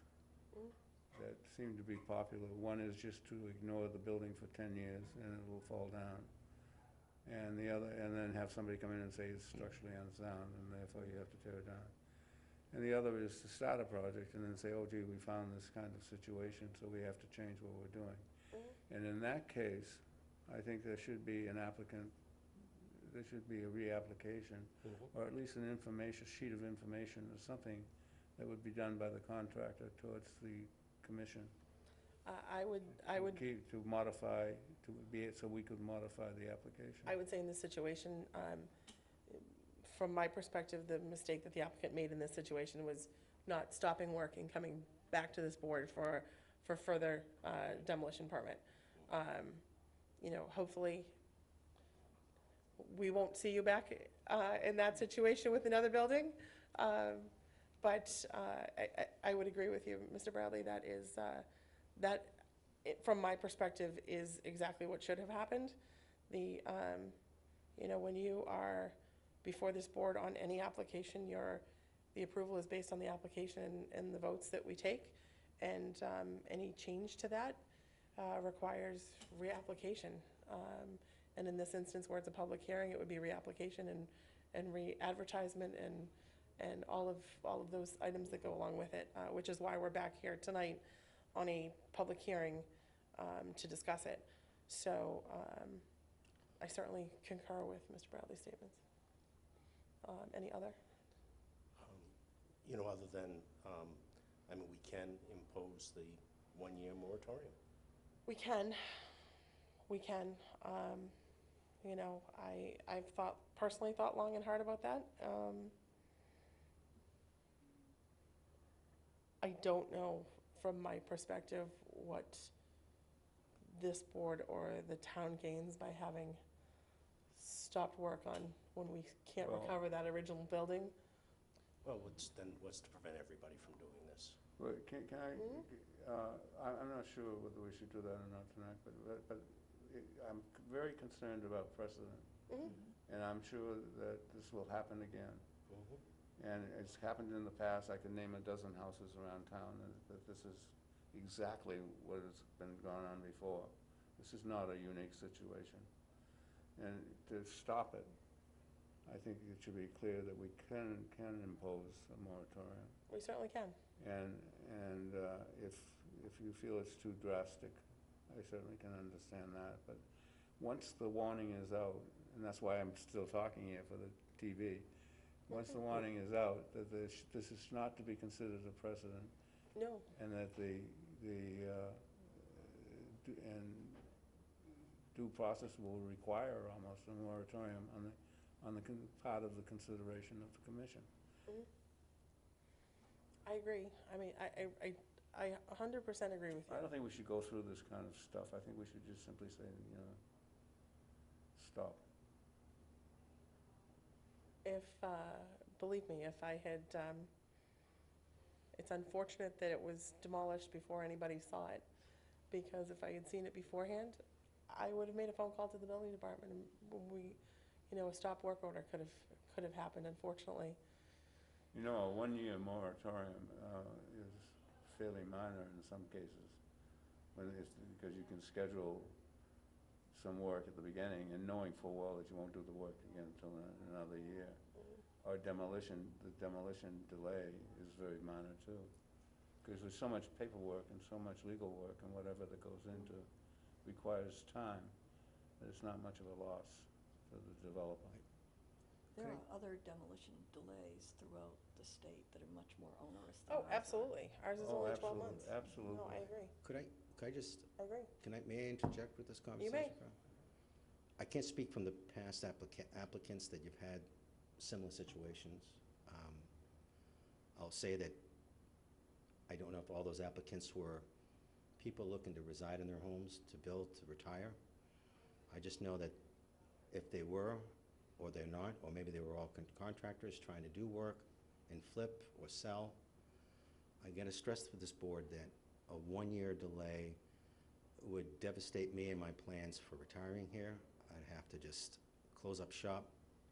that seem to be popular. One is just to ignore the building for 10 years and it will fall down. And then have somebody come in and say it's structurally unsound and therefore you have to tear it down. And the other is to start a project and then say, oh gee, we found this kind of situation, so we have to change what we're doing. And in that case, I think there should be a reapplication, or at least a sheet of information or something that would be done by the contractor towards the commission. I would To modify, so we could modify the application. I would say in this situation, from my perspective, the mistake that the applicant made in this situation was not stopping work and coming back to this board for further demolition permit. Hopefully, we won't see you back in that situation with another building. But I would agree with you, Mr. Bradley, from my perspective, is exactly what should have happened. When you are before this board on any application, the approval is based on the application and the votes that we take, and any change to that requires reapplication. And in this instance, where it's a public hearing, it would be reapplication and re-advertisement and all of those items that go along with it, which is why we're back here tonight on a public hearing to discuss it. So I certainly concur with Mr. Bradley's statements. Any other? Other than I mean, we can impose the one-year moratorium. We can, we can. You know, I've personally thought long and hard about that. I don't know from my perspective what this board or the town gains by having stopped work on when we can't Well- recover that original building. Well, what's to prevent everybody from doing this? Well, can I, I'm not sure whether we should do that or not tonight, but I'm very concerned about precedent. And I'm sure that this will happen again. And it's happened in the past. I can name a dozen houses around town that this is exactly what has been going on before. This is not a unique situation. And to stop it, I think it should be clear that we can impose a moratorium. We certainly can. And if you feel it's too drastic, I certainly can understand that. But once the warning is out, and that's why I'm still talking here for the TV, once the warning is out, that this is not to be considered a precedent, No, and that and due process will require almost a moratorium on the part of the consideration of the commission. I agree. I mean, I 100% agree with I you. don't think we should go through this kind of stuff. I think we should just simply say, you know, stop. If, believe me, if I had, it's unfortunate that it was demolished before anybody saw it, because if I had seen it beforehand, I would have made a phone call to the building department, and a stop work order could have happened, unfortunately. You know, a one-year moratorium is fairly minor in some cases, because you can schedule some work at the beginning and knowing full well that you won't do the work again until another year. Or the demolition delay is very minor too, because there's so much paperwork and so much legal work and whatever that goes into requires time that it's not much of a loss for the developer. There Could are other demolition delays throughout the state that are much more onerous than Oh, ours are. absolutely. Ours is Oh, only 12 absolutely, months. absolutely. No, I agree. Could I just, I agree. may I interject with this conversation? may. Carl? I can't speak from the past applicants that you've had similar situations. I'll say that I don't know if all those applicants were people looking to reside in their homes, to build, to retire. I just know that if they were, or they're not, or maybe they were all contractors trying to do work and flip or sell, I gotta stress for this board that a one-year delay would devastate me and my plans for retiring here. I'd have to just close up shop,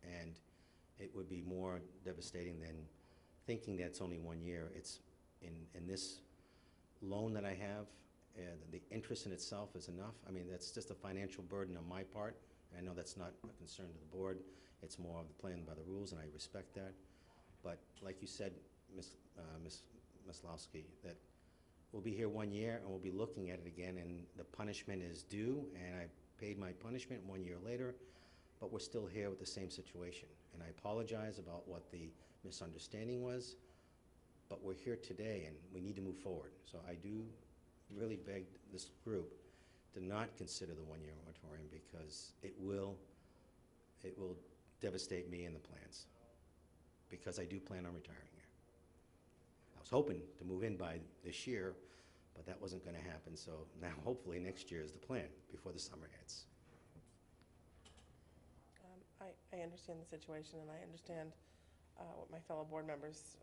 and it would be more devastating than thinking that it's only 1 year. It's in this loan that I have, and the interest in itself is enough. I mean, that's just a financial burden on my part. I know that's not a concern to the board. It's more of the playing by the rules, and I respect that. But like you said, Ms. Maslowski, that we'll be here 1 year and we'll be looking at it again, and the punishment is due, and I paid my punishment 1 year later, but we're still here with the same situation. And I apologize about what the misunderstanding was, but we're here today and we need to move forward. So I do really beg this group to not consider the 1 year moratorium, because it will devastate me and the plans, because I do plan on retiring here. I was hoping to move in by this year, but that wasn't going to happen. So now hopefully next year is the plan before the summer hits. I understand the situation, and I understand what my fellow board members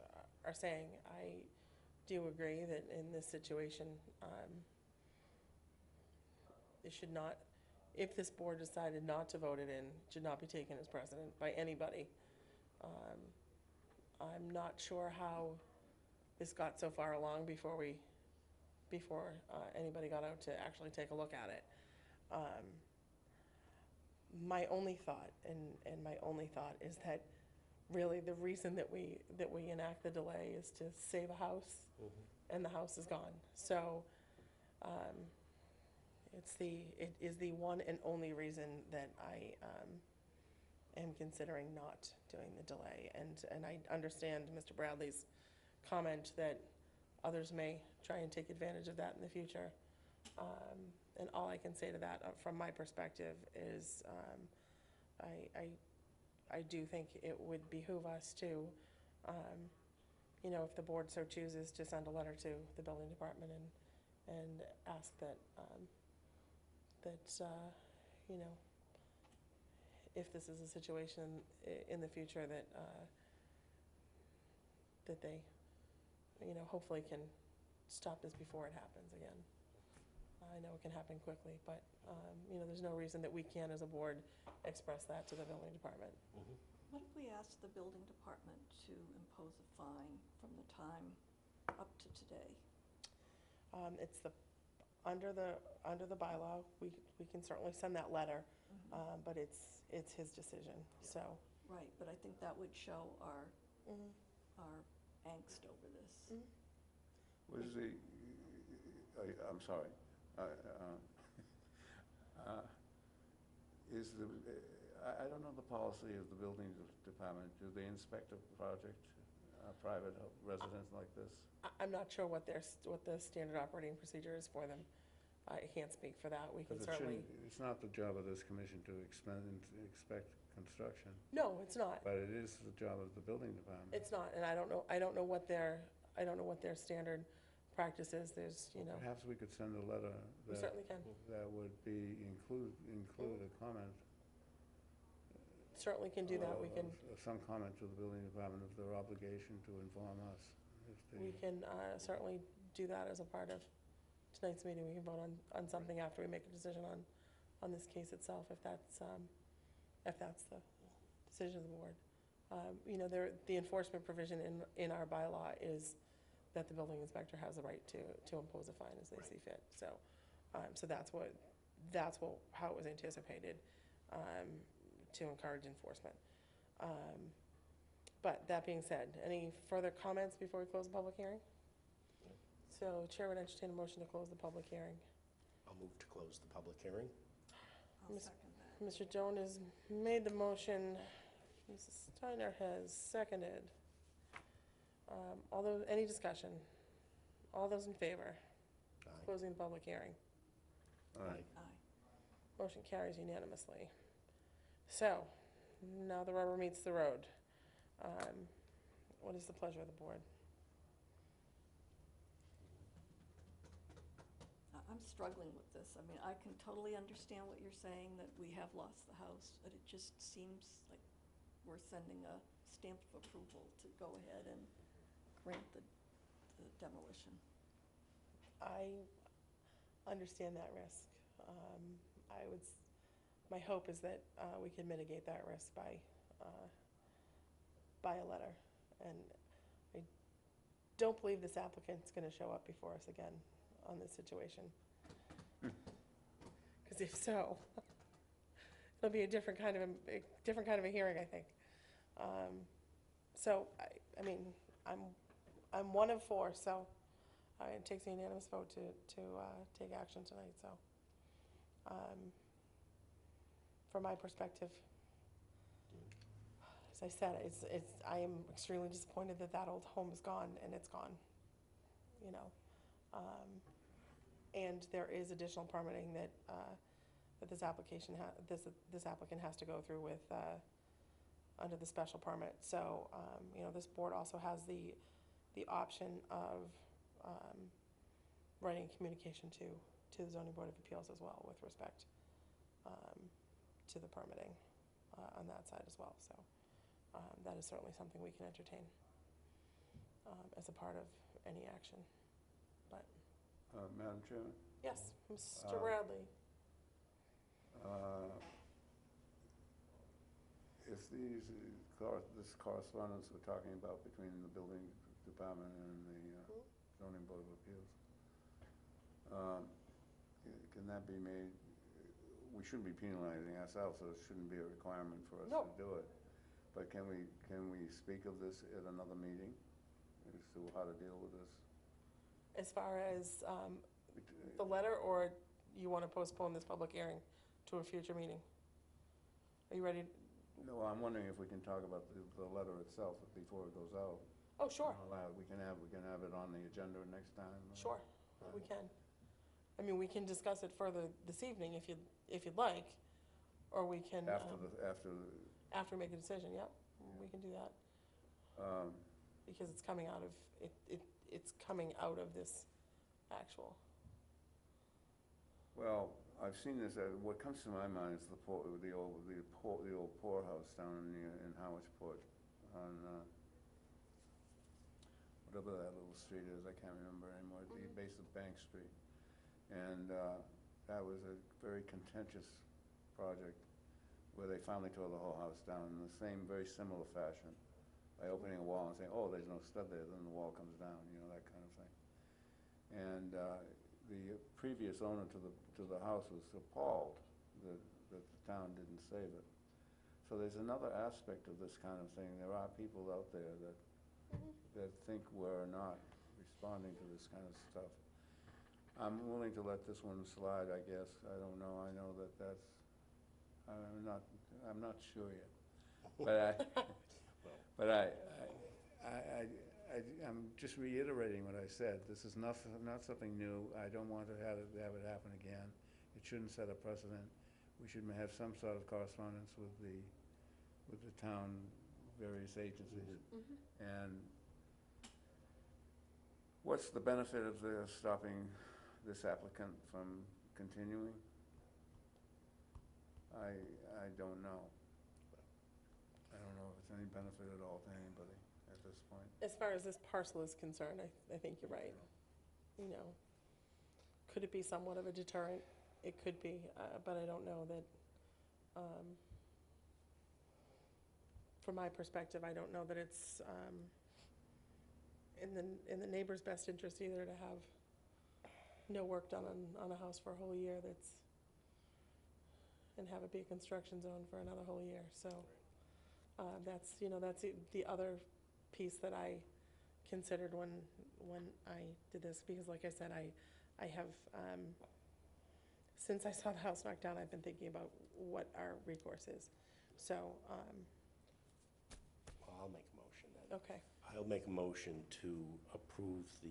are saying. I do agree that in this situation, it should not, if this board decided not to vote it in, it should not be taken as precedent by anybody. I'm not sure how this got so far along before anybody got out to actually take a look at it. My only thought, and my only thought is that really the reason that we enact the delay is to save a house, and the house is gone. So it is the one and only reason that I am considering not doing the delay. And I understand Mr. Bradley's comment that others may try and take advantage of that in the future. And all I can say to that, from my perspective, is I do think it would behoove us to, if the board so chooses, to send a letter to the building department and ask that, if this is a situation in the future that they, hopefully can stop this before it happens again. I know it can happen quickly, but, there's no reason that we can't, as a board, express that to the building department. What if we asked the building department to impose a fine from the time up to today? It's under the bylaw, we can certainly send that letter, but it's his decision, so. Right, but I think that would show our angst over this. Was I'm sorry. I don't know the policy of the building department. Do they inspect a project, a private residence like this? I'm not sure what the standard operating procedure is for them. I can't speak for that. We can certainly. It's not the job of this commission to inspect construction, No, it's not. but it is the job of the building department. It's not, and I don't know what their standard practice is. There's, Perhaps we could send a letter we certainly can. that would include a comment. Certainly can do that. We can. Some comment to the building department of their obligation to inform us. We can certainly do that as a part of tonight's meeting. We can vote on something after we make a decision on this case itself, if that's the decision of the board. The enforcement provision in our bylaw is that the building inspector has the right to impose a fine as they see fit. So that's how it was anticipated, to encourage enforcement. But that being said, any further comments before we close the public hearing? So Chair would entertain a motion to close the public hearing. I'll move to close the public hearing. I'll second that. Mr. Jones has made the motion. Mrs. Steiner has seconded. Any discussion? All those in favor? Aye. Closing the public hearing. Aye. Aye. Motion carries unanimously. So, now the rubber meets the road. What is the pleasure of the board? I'm struggling with this. I mean, I can totally understand what you're saying, that we have lost the house, but it just seems like we're sending a stamp of approval to go ahead and grant the demolition. I understand that risk. My hope is that we can mitigate that risk by a letter. And I don't believe this applicant's going to show up before us again on this situation. Because if so, it'll be a different kind of a hearing, I think. So I mean, I'm one of four, so it takes a unanimous vote to take action tonight. So from my perspective, as I said, I am extremely disappointed that old home is gone, and it's gone. And there is additional permitting that this applicant has to go through with under the special permit. So this board also has the option of writing communication to the zoning board of appeals as well with respect to the permitting on that side as well. So that is certainly something we can entertain as a part of any action. But Madam Chairman? yes, Mr. Bradley. If this correspondence we're talking about between the building department and the zoning board of appeals, can that be made? We shouldn't be penalizing ourselves, so it shouldn't be a requirement for us to do it. But can we speak of this at another meeting as to how to deal with this? As far as the letter, or you want to postpone this public hearing to a future meeting? Are you ready? No, I'm wondering if we can talk about the letter itself before it goes out. Oh, sure, allowed? We can have it on the agenda next time? sure, we can. I mean, we can discuss it further this evening if you'd like, or we can, after we make a decision, yep, we can do that. Because it's coming out of, it's coming out of this actual. Well, I've seen this, what comes to my mind is the old poorhouse down in Harwichport on, whatever that little street is, I can't remember anymore, at the base of Bank Street. And that was a very contentious project where they finally tore the whole house down in the same, very similar fashion by opening a wall and saying, oh, there's no stud there, then the wall comes down, you know, that kind of thing. And the previous owner to the house was appalled that the town didn't save it. So there's another aspect of this kind of thing. There are people out there that think we're not responding to this kind of stuff. I'm willing to let this one slide, I guess. I don't know. I know that's, I'm not sure yet. But I'm just reiterating what I said. This is not something new. I don't want to have it happen again. It shouldn't set a precedent. We should have some sort of correspondence with the town, various agencies. And what's the benefit of stopping this applicant from continuing? I don't know. I don't know if it's any benefit at all to anybody at this point. As far as this parcel is concerned, I think you're right. You know, could it be somewhat of a deterrent? It could be, but I don't know that, from my perspective, I don't know that it's in the neighbor's best interest either to have no work done on a house for a whole year and have it be a construction zone for another whole year. So that's the other piece that I considered when I did this, because like I said, I have, since I saw the house knocked down, I've been thinking about what our recourse is. So, Well, I'll make a motion then. okay, I'll make a motion to approve the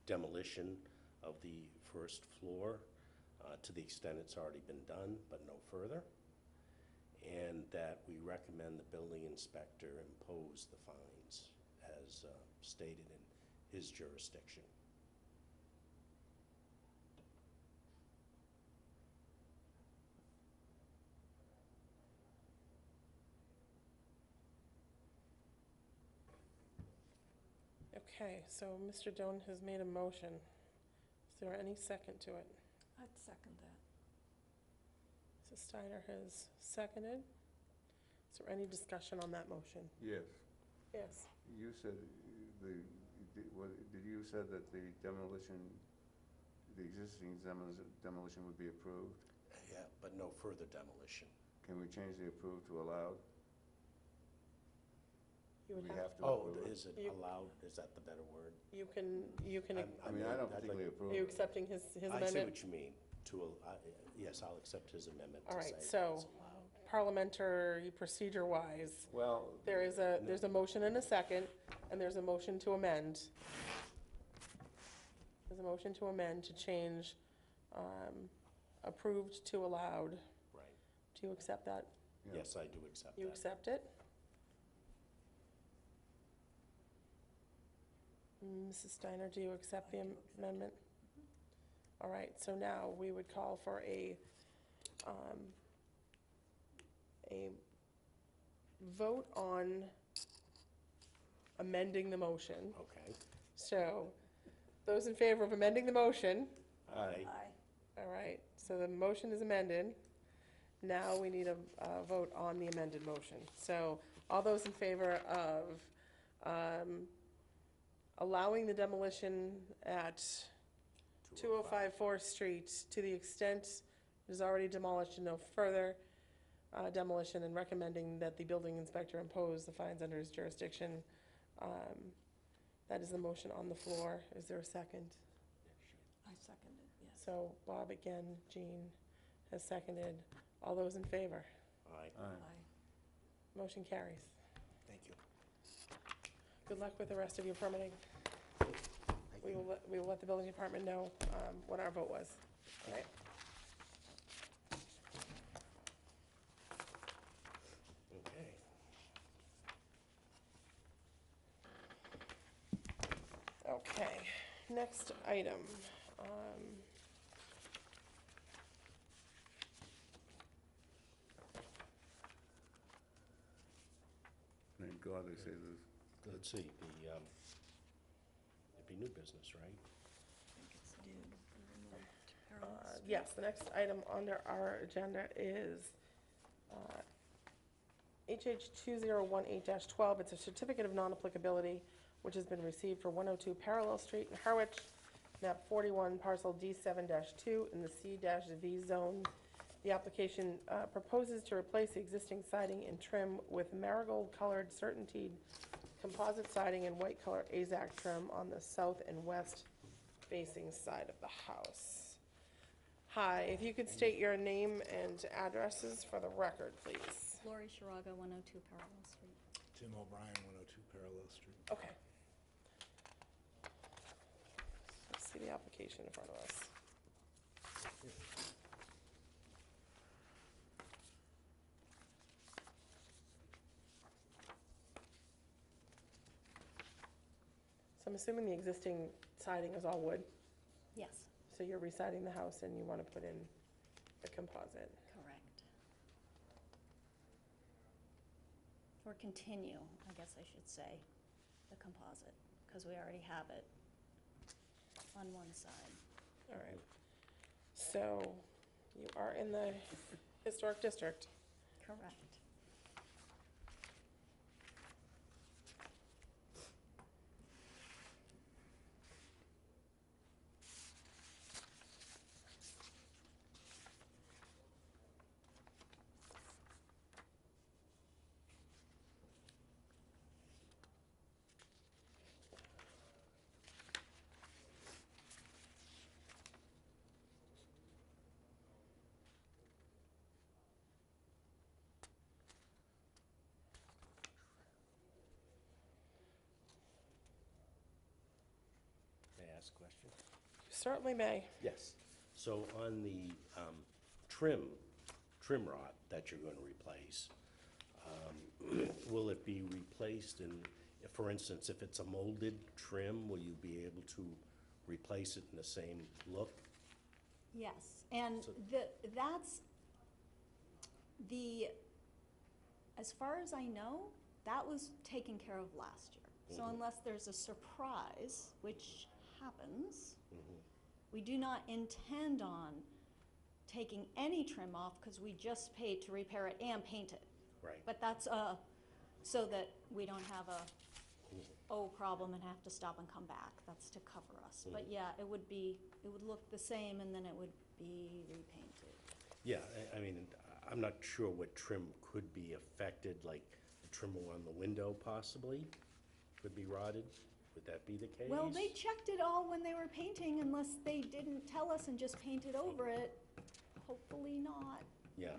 demolition of the first floor to the extent it's already been done, but no further. And that we recommend the building inspector impose the fines as stated in his jurisdiction. okay, so Mr. Doan has made a motion. Is there any second to it? I'd second that. Mrs. Steiner has seconded. Is there any discussion on that motion? Yes. Yes. You said did you said that the existing demolition would be approved? Yeah, but no further demolition. Can we change the approved to allowed? You would We have, have to Oh, approve it? is it allowed? Is that the better word? you can, I mean, I don't particularly approve are you it. accepting his I see amendment? what you mean. Yes, I'll accept his amendment All to right, say so it's allowed. parliamentary procedure-wise, Well, there's a motion and a second, and there's a motion to amend. There's a motion to amend to change approved to allowed. Right. Do you accept that? Yeah. Yes, I do accept You that. accept it? Mrs. Steiner, do you accept the amendment? All right, so now we would call for a vote on amending the motion. Okay. So, those in favor of amending the motion? Aye. All right, so the motion is amended. Now we need a vote on the amended motion. So, all those in favor of allowing the demolition at 205 4th Street to the extent it is already demolished and no further demolition, and recommending that the building inspector impose the fines under his jurisdiction. That is the motion on the floor. Is there a second? I second it, yes. So Bob again, Jean has seconded. All those in favor? Aye. aye. Aye. Motion carries. Thank you. Good luck with the rest of your permitting. We will let the building department know what our vote was. All right. Okay. Okay, next item. Thank God they say this. Let's see, it'd be new business, right? I think it's due. Parallel street. Yes, the next item under our agenda is HH 2018-12. It's a certificate of non-applicability, which has been received for 102 Parallel Street in Harwich, map 41, parcel D7-2 in the C-V zone. The application proposes to replace the existing siding and trim with marigold-colored certainteed composite siding and white-color AZAC trim on the south and west facing side of the house. Hi, if you could state your name and addresses for the record, please. Lori Shiraga, 102 Parallel Street. Tim O'Brien, 102 Parallel Street. Okay. Let's see the application in front of us. So I'm assuming the existing siding is all wood, Yes, so you're residing the house and you want to put in the composite. correct. Or continue, I guess I should say, the composite, because we already have it on one side. All right. So you are in the historic district. Correct. May I ask a question? You certainly may. Yes. So on the trim rod that you're going to replace, will it be replaced in, for instance, if it's a molded trim, will you be able to replace it in the same look? Yes, and So- that's as far as I know, that was taken care of last year. So Mhm. unless there's a surprise, which happens, Mhm. we do not intend on taking any trim off because we just paid to repair it and paint it. Right. But that's so that we don't have a problem and have to stop and come back. That's to cover us. But yeah, it would look the same and then it would be repainted. Yeah, I mean, I'm not sure what trim could be affected, like the trim on the window possibly could be rotted. Would that be the case? Well, they checked it all when they were painting unless they didn't tell us and just painted over it. Hopefully not. Yeah.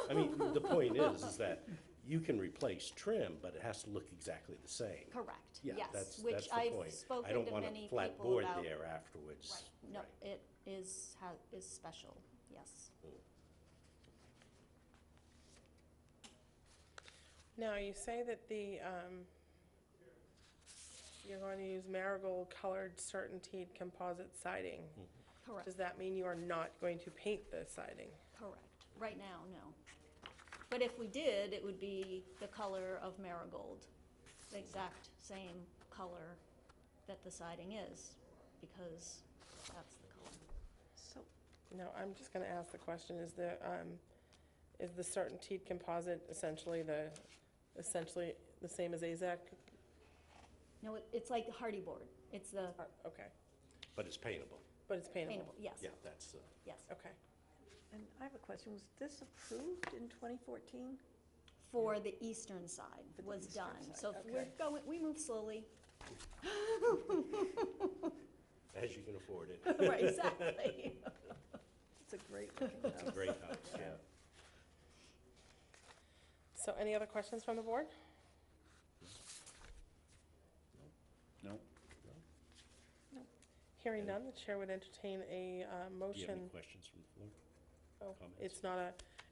I mean, the point is that you can replace trim, but it has to look exactly the same. Correct, Yeah, yes, that's which the I've point. spoken to I don't want many a flat people board about. there afterwards. Right, no, Right. it is special, yes. Now, you say that you're going to use marigold-colored certainteed composite siding. Correct, Does that mean you are not going to paint the siding? correct. Right now, no. But if we did, it would be the color of marigold, the exact same color that the siding is, because that's the color. So, No, I'm just going to ask the question, is the certainteed composite essentially the same as AZAC? No, it's like hardy board. It's the Okay, But it's paintable. but it's paintable? paintable, yes, Yeah, that's, yes. Okay. and I have a question. Was this approved in 2014? For the eastern side For the was eastern done. side, So if okay. we move slowly. as you can afford it. Right, exactly. It's a great looking house. It's a great house, yeah. So any other questions from the board? No? Hearing none, the chair would entertain a Do you have motion. any questions from the floor? Oh, comments?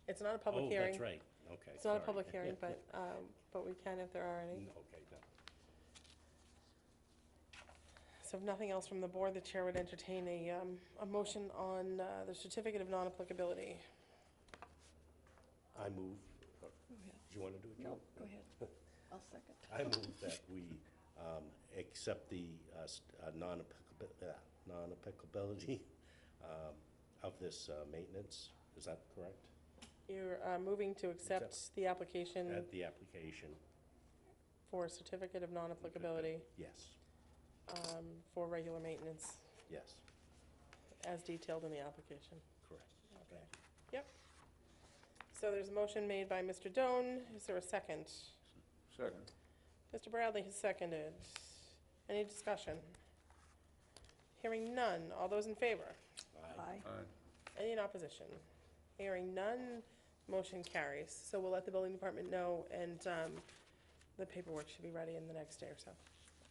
it's not a public Oh, hearing. that's right, okay. It's not a sorry. public hearing, but we can if there are any. Okay, no. So if nothing else from the board, the chair would entertain a motion on the certificate of non-applicability. I move, Go ahead. do you want to do it, Joe? No, go ahead. I'll second. I move that we accept the non-applicability of this maintenance. Is that correct? You're moving to accept the application At the application, for a certificate of non-applicability yes, for regular maintenance yes, as detailed in the application. correct. Okay. Yep. So there's a motion made by Mr. Doan. Is there a second? Second. Mr. Bradley has seconded. Any discussion? Hearing none. All those in favor? Aye. Aye. Any in opposition? Hearing none, motion carries. So we'll let the building department know, and the paperwork should be ready in the next day or so.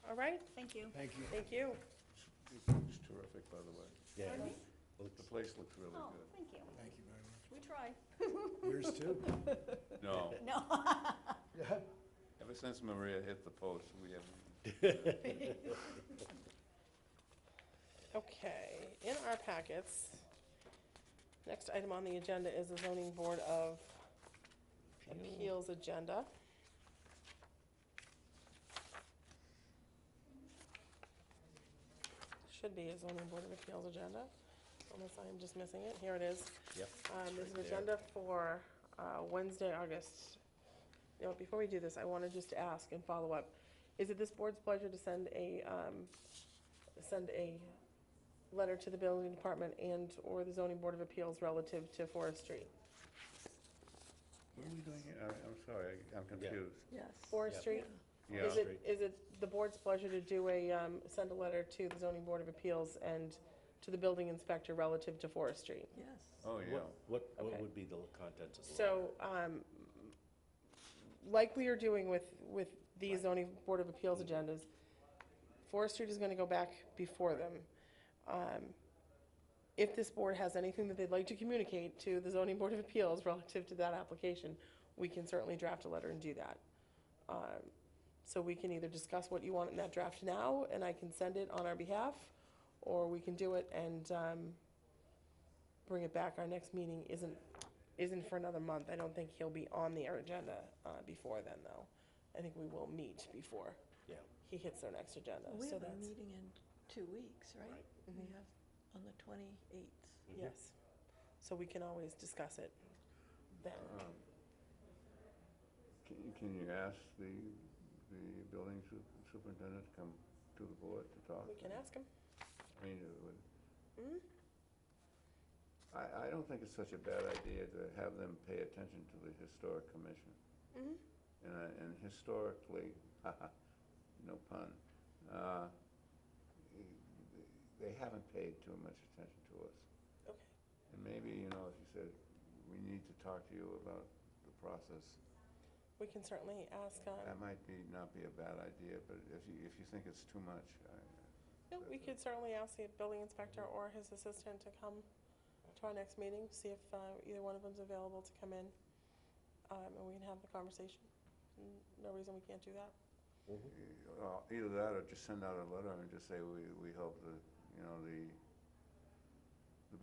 All right? Thank you. Thank you. Thank you. It looks terrific, by the way. Yeah. Pardon me? The place looks really Oh, good. thank you. Thank you very much. We try. Yours too. No, No. ever since Maria hit the post, we haven't. Okay, in our packets, next item on the agenda is the zoning board of appeals agenda. Should be a zoning board of appeals agenda, unless I'm just missing it. Here it is. Yep. There's an right there. agenda for Wednesday, August. You know, before we do this, I want to just ask and follow up. Is it this board's pleasure to send a letter to the building department and/or the zoning board of appeals relative to Forest Street? What are we doing here? I'm sorry, I'm confused. Yes. Forest Yep. Street? Yeah. Is it the board's pleasure to do send a letter to the zoning board of appeals and to the building inspector relative to Forest Street? Yes. Oh, yeah. What Okay. would be the contents of the letter? So, like we are doing with these zoning board of appeals agendas, Forest Street is gonna go back before them. If this board has anything that they'd like to communicate to the zoning board of appeals relative to that application, we can certainly draft a letter and do that. So we can either discuss what you want in that draft now, and I can send it on our behalf, or we can do it and bring it back. Our next meeting isn't for another month. I don't think he'll be on the agenda before then, though. I think we will meet before Yeah. he hits our next agenda. Well, we So have a that's, meeting in 2 weeks, right? Right. We Mhm. have on the 28th. yes. So we can always discuss it then. Can you ask the building superintendent to come to the board to talk? We can ask him. I mean, it would, Mhm. I don't think it's such a bad idea to have them pay attention to the historic commission. Mhm. And historically, no pun, they haven't paid too much attention to us. Okay. And maybe, you know, if you said, we need to talk to you about the process, We can certainly ask, that might not be a bad idea, but if you think it's too much, yeah, we could certainly ask the building inspector or his assistant to come to our next meeting, see if either one of them's available to come in, and we can have the conversation. No reason we can't do that. either that or just send out a letter and just say, we hope that, you know, the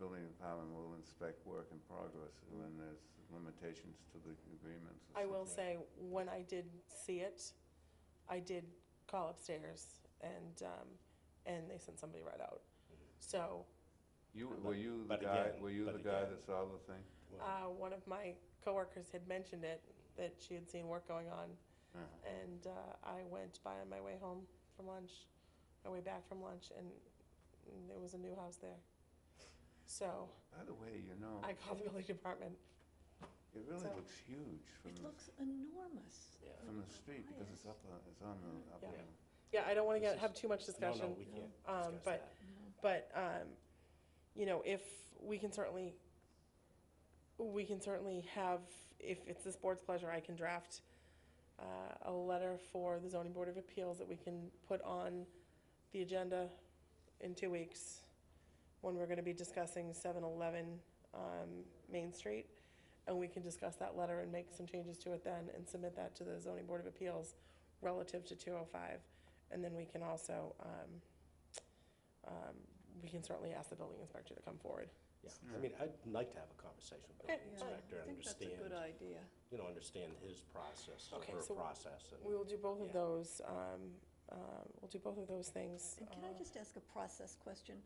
building department will inspect work in progress when there's limitations to the agreements. or I will something. say, when I did see it, I did call upstairs and they sent somebody right out. So, Were you the But guy, again- were you but the guy again- that saw the thing? one of my coworkers had mentioned it, that she had seen work going on, Uh-huh. and I went by on my way home from lunch, my way back from lunch, and there was a new house there. So, By the way, you know, I called the building department. it really so- looks huge from It looks enormous. Yeah. from the street because it's it's on the upper. Yeah. Yeah, I don't want This to is- have too much No, discussion. no, we can't Um, discuss but- that. But, you know, if we can certainly have, if it's this board's pleasure, I can draft a letter for the zoning board of appeals that we can put on the agenda in 2 weeks, when we're gonna be discussing 711 Main Street, and we can discuss that letter and make some changes to it then, and submit that to the zoning board of appeals relative to 205. And then we can also, we can certainly ask the building inspector to come forward. Yeah, I mean, I'd like to have a conversation with the Okay. building Yeah, inspector, I think that's a understand, good idea. you know, understand his process, or Okay, her so process. And We will do both of Yeah. those, we'll do both of those things. And can I just ask a process question?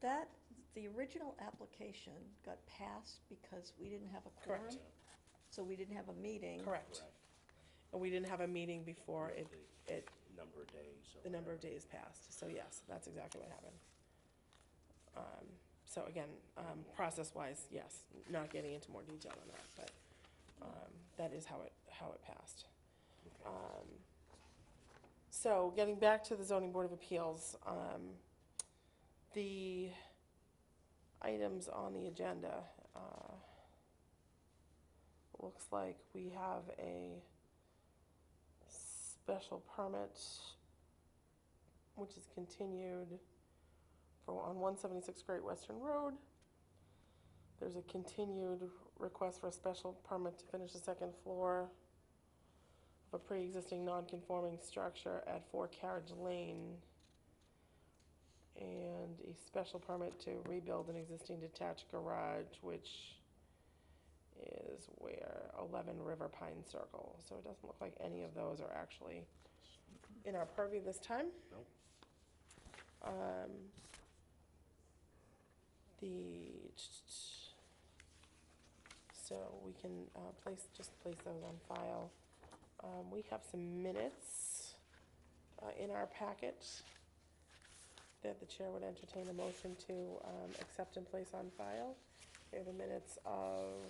That, the original application got passed because we didn't have a quorum? Correct. So we didn't have a meeting? Correct. Correct. And we didn't have a meeting before The it, number of days. or the number of whatever. days passed. So yes, that's exactly what happened. So again, process-wise, yes, not getting into more detail on that, but that is how it passed. So getting back to the zoning board of appeals, the items on the agenda, looks like we have a special permit which is continued on 176 Great Western Road. There's a continued request for a special permit to finish the second floor of a pre-existing non-conforming structure at 4 Carriage Lane, and a special permit to rebuild an existing detached garage, which is where 11 River Pine Circle. So it doesn't look like any of those are actually in our purview this time. Nope. So we can just place those on file. We have some minutes in our packet that the chair would entertain a motion to accept and place on file. We have the minutes of,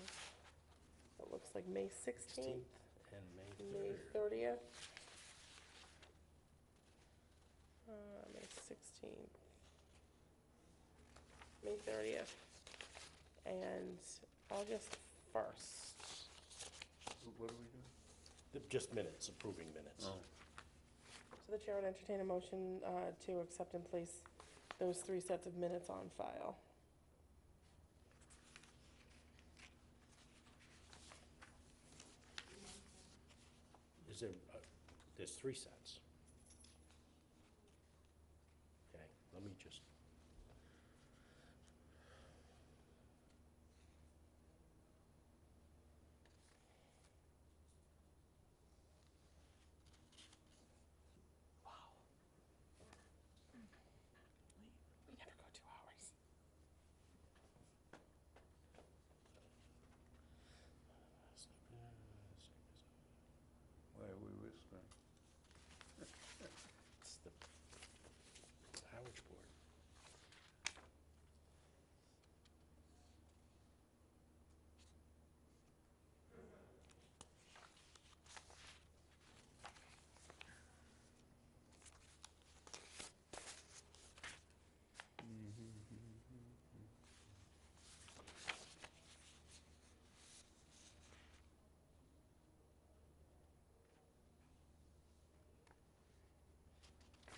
it looks like May 16th, 16th and May May 3rd. 30th. May 16th, May 30th, and August 1st. What do we do? Just minutes, approving minutes. Oh. So the chair would entertain a motion to accept and place those 3 sets of minutes on file. Is there, there's 3 sets. Okay, let me just. Wow. We never go 2 hours. Why are we whispering? It's the Harwich board.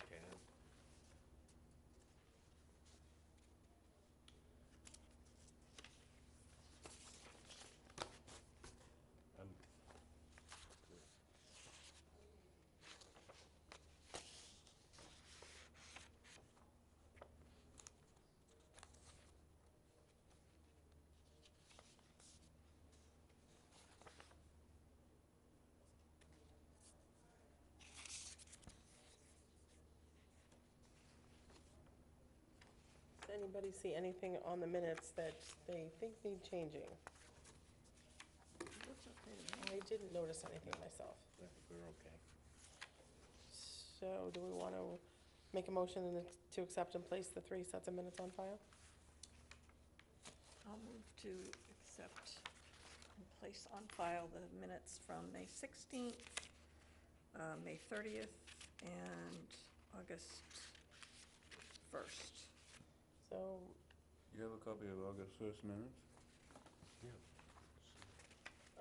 Okay, now. I'm good. Does anybody see anything on the minutes that they think need changing? Looks okay to me. I didn't notice anything myself. I think we're okay. So do we want to make a motion to accept and place the 3 sets of minutes on file? I'll move to accept and place on file the minutes from May 16th, May 30th, and August 1st. So, You have a copy of August 1st minutes? Yeah.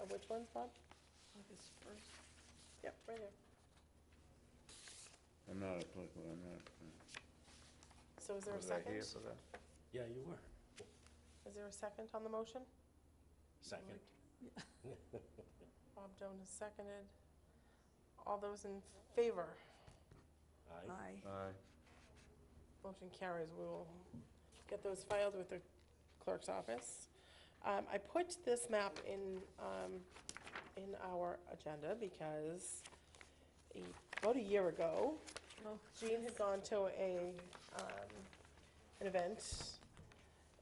which ones, Bob? August 1st. Yep, right here. I'm not applicable, I'm not. So is there a Was I here second? for that? Yeah, you were. Is there a second on the motion? Second. Bob Doan has seconded. All those in favor? Aye. Aye. Aye. Motion carries. We will get those filed with the clerk's office. I put this map in our agenda because about a year ago, Oh, Jean had gone to an event,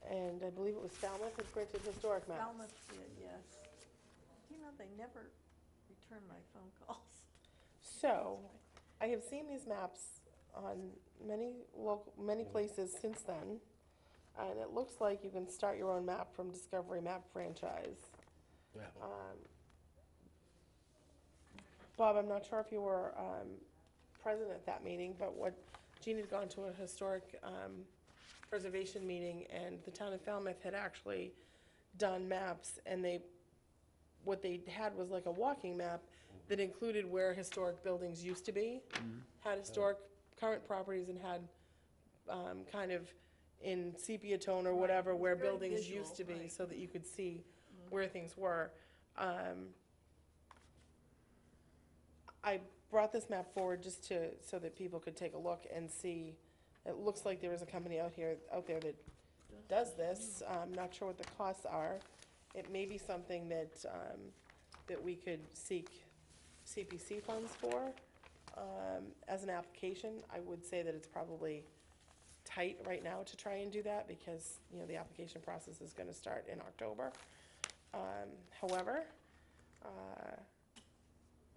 and I believe it was Falmouth had printed historic maps. Falmouth did, yes. You know, they never return my phone calls. So, I have seen these maps on many places since then, and it looks like you can start your own map from Discovery Map franchise. Yeah. Bob, I'm not sure if you were present at that meeting, but Jean had gone to a historic preservation meeting, and the town of Falmouth had actually done maps, and what they had was like a walking map that included where historic buildings used to be, had historic current properties, and had kind of in sepia tone or Right, whatever, it was where very buildings visual, used to be, right. so that you could see where things were. I brought this map forward just so that people could take a look and see. It looks like there is a company out there that does this. I'm not sure what the costs are. It may be something that we could seek CPC funds for as an application. I would say that it's probably tight right now to try and do that because, the application process is gonna start in October. However,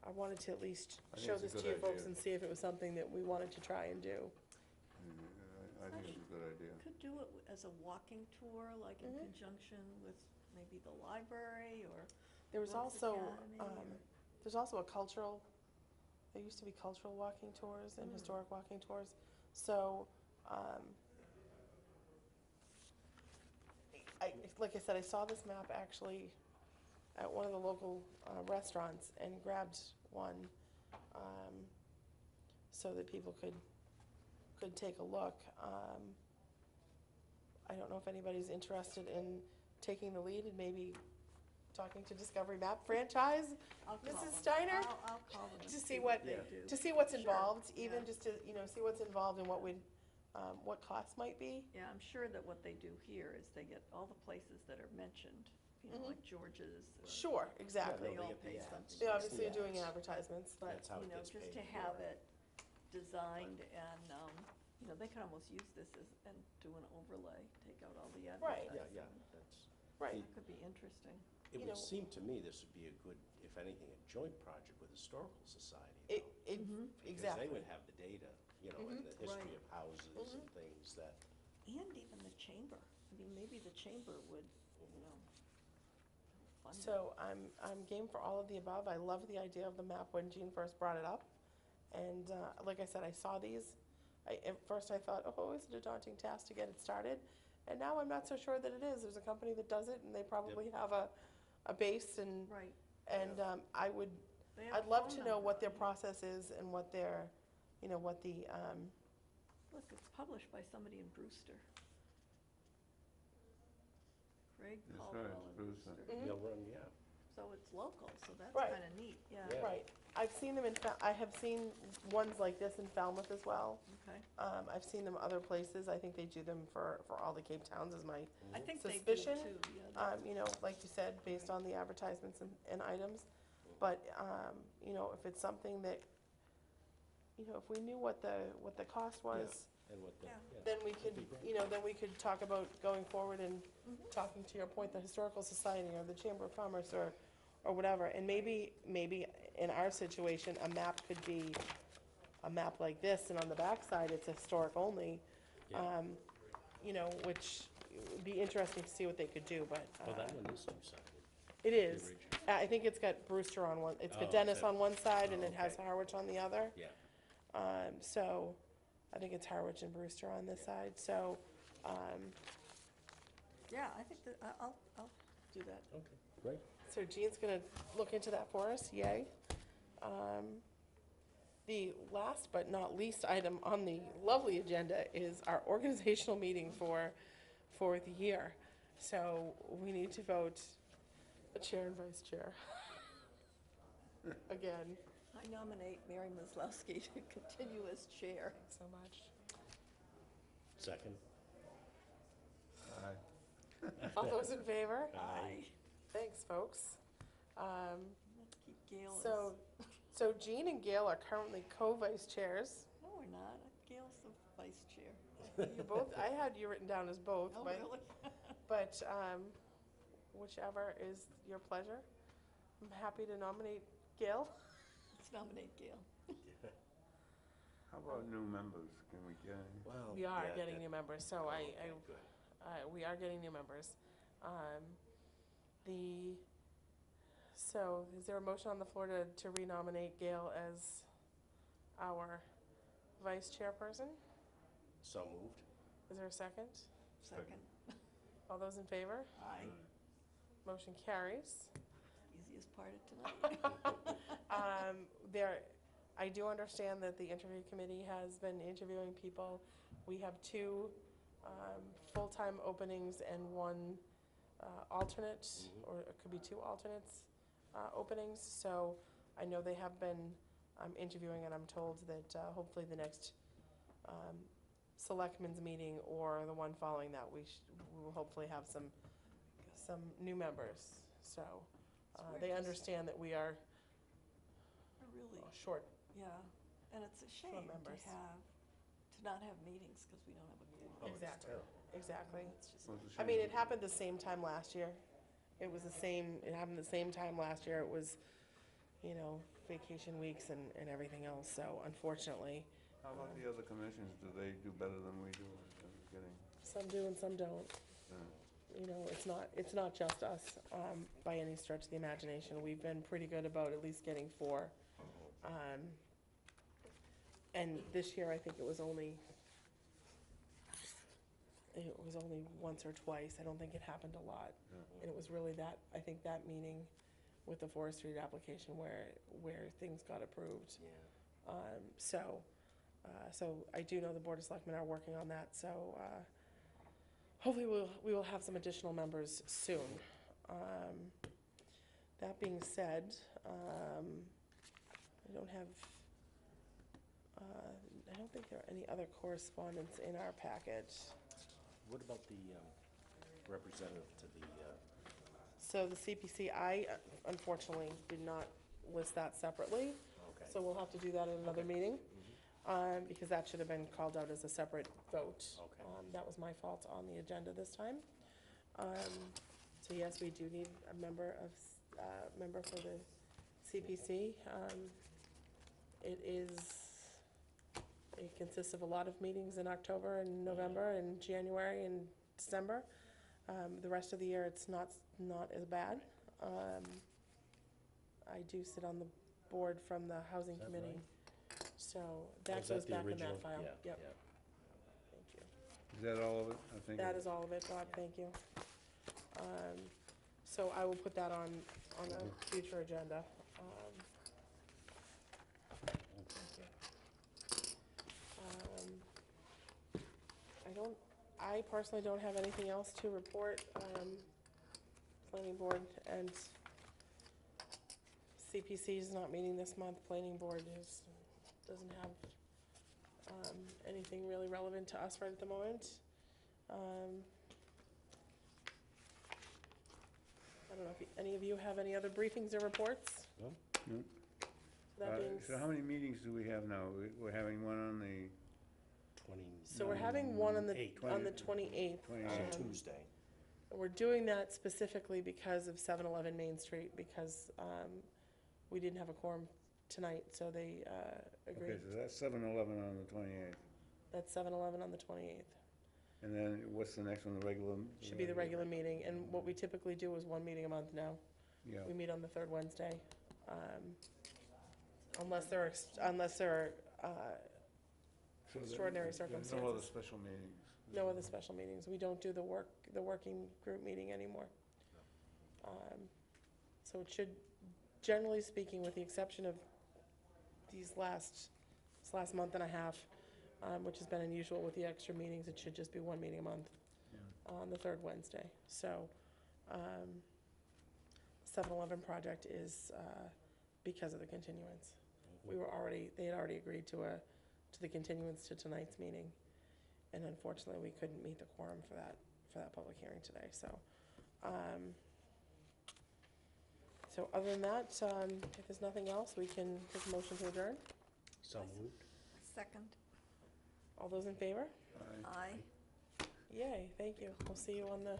I wanted to at least I think show it's a this to good you folks idea. and see if it was something that we wanted to try and do. Yeah, I think it's a good idea. Could do it as a walking tour, like in conjunction with maybe the library or There was Works also, Academy there's also there used to be cultural walking tours and historic walking tours. So, like I said, I saw this map actually at one of the local restaurants and grabbed one so that people could take a look. I don't know if anybody's interested in taking the lead and maybe talking to Discovery Map franchise, I'll call Mrs. them. Steiner? I'll call them To and see what, they Yeah. do. to see what's Sure, involved, even yeah. just to, see what's involved and what costs might be. Yeah, I'm sure that what they do here is they get all the places that are mentioned, like George's. or- Sure, exactly. They all get the pay ads. something. They obviously are Yes. doing advertisements, but, That's how it gets Just paid to for. have it designed and, they can almost use this and do an overlay, take out all the Right. advertising. Yeah, that's, right, That could be interesting. it You would know- seem to me this would be a good, if anything, a joint project with Historical Society. it, though, it, Because exactly. they would have the data, and the history Right. of houses and things that, And even the chamber. I mean, maybe the chamber would, fund it. So I'm game for all of the above. I love the idea of the map when Jean first brought it up. And like I said, I saw these. At first I thought, oh, is it a daunting task to get it started? And now I'm not so sure that it is. There's a company that does it, and they probably have a base, and Right. They have I'd a love phone to know what number. their process is and what their, what the, Look, it's published by somebody in Brewster. Craig That's Caldwell right, in Brewster. Brewster. they'll run, yeah. So it's local, so that's Right. kind of neat, yeah. Yeah. right. I've seen them I have seen ones like this in Falmouth as well. Okay. I've seen them other places. I think they do them for all the Cape Towns is my I think they do Suspicion? too, yeah. like you said, based on the advertisements and items. But, if it's something that, if we knew what the cost was, And what the, Yeah. yeah. then we could, That'd be great. then we could talk about going forward and talking to your point, the Historical Society or the Chamber of Commerce or whatever. And maybe in our situation, a map could be a map like this, and on the backside, it's historic only. Yeah. Which would be interesting to see what they could do, but. Well, that one is two-sided. It is. original. I think it's got Brewster on one, it's Oh, got is Dennis it? on one side and Oh, it has okay. Harwich on the other. Yeah. So I think it's Harwich and Brewster on this side, so, Yeah, I think that, I'll do that. Okay, great. so Jean's gonna look into that for us, yay. The last but not least item on the lovely agenda is our organizational meeting for the year. So we need to vote a chair and vice chair. Again, I nominate Mary Maslowski to continue as chair. thanks so much. Second? Aye. All those in favor? Aye. Thanks, folks. Let's keep Gail as. So Jean and Gail are currently co-vice chairs. No, we're not. Gail's the vice chair. You both, I had you written down as both, Oh, but, really? but, whichever is your pleasure. I'm happy to nominate Gail. Let's nominate Gail. How about new members? Can we get any? Well, We are yeah, getting that- new members, so okay, good. we are getting new members. So is there a motion on the floor to renominate Gail as our vice chairperson? So moved? Is there a second? Second. All those in favor? Aye. Motion carries. Easiest part of tonight. I do understand that the interview committee has been interviewing people. We have 2 full-time openings and 1 alternate, or it could be 2 alternates openings. So I know they have been interviewing, and I'm told that hopefully the next selectmen's meeting or the one following that, we will hopefully have some new members. So they understand that we are Really, short. yeah. And it's a shame to members. not have meetings because we don't have a quorum. Oh, it's Exactly. terrible. Exactly. It's just, Well, it's a I mean, shame. it happened the same time last year. It happened the same time last year. It was, vacation weeks and everything else. So unfortunately, How about the other commissions? Do they do better than we do in getting? some do and some don't. It's not just us, by any stretch of the imagination. We've been pretty good about at least getting 4. And this year, I think it was only once or twice. I don't think it happened a lot. Yeah. And it was really I think that meeting with the Forest Street application where things got approved. Yeah. So I do know the Board of Selectmen are working on that, so hopefully we will have some additional members soon. That being said, I don't think there are any other correspondence in our packet. What about the representative to the, So the CPC, I unfortunately did not list that separately, okay. so we'll have to do that in another meeting, because that should have been called out as a separate vote. Okay. That was my fault on the agenda this time. So yes, we do need a member for the CPC. It consists of a lot of meetings in October and November and January and December. The rest of the year, it's not as bad. I do sit on the board from the Housing Is that Committee, right? so Was that that goes the back in original? that file. Yeah, Yep, yeah. thank you. Is that all of it? I think. That is all of it, Bob, thank you. So I will put that on a future agenda. Thank you. I personally don't have anything else to report. Planning board and CPC is not meeting this month. Planning board doesn't have anything really relevant to us right at the moment. I don't know if any of you have any other briefings or reports? No? No. That being So how many meetings do we have now? We're having one on the 20. So we're having one on the 28th. 28th. So Tuesday. We're doing that specifically because of 711 Main Street, because we didn't have a quorum tonight, so they agreed. Okay, so that's 7-Eleven on the 28th. That's 711 on the 28th. And then what's the next one, the regular? Should be the regular meeting, and what we typically do is one meeting a month now. Yeah. We meet on the 3rd Wednesday, unless there are So there- extraordinary There's no other circumstances. special meetings? No other special meetings. We don't do the working group meeting anymore. So it should, generally speaking, with the exception of these last this last month and a half, which has been unusual with the extra meetings. It should just be one meeting a month on the third Wednesday. So, 7-Eleven project is because of the continuance. They had already agreed to the continuance to tonight's meeting, and unfortunately, we couldn't meet the quorum for that public hearing today. So, other than that, if there's nothing else, we can take a motion to adjourn. So moved. Second. All those in favor? Aye. Yay, thank you. We'll see you on the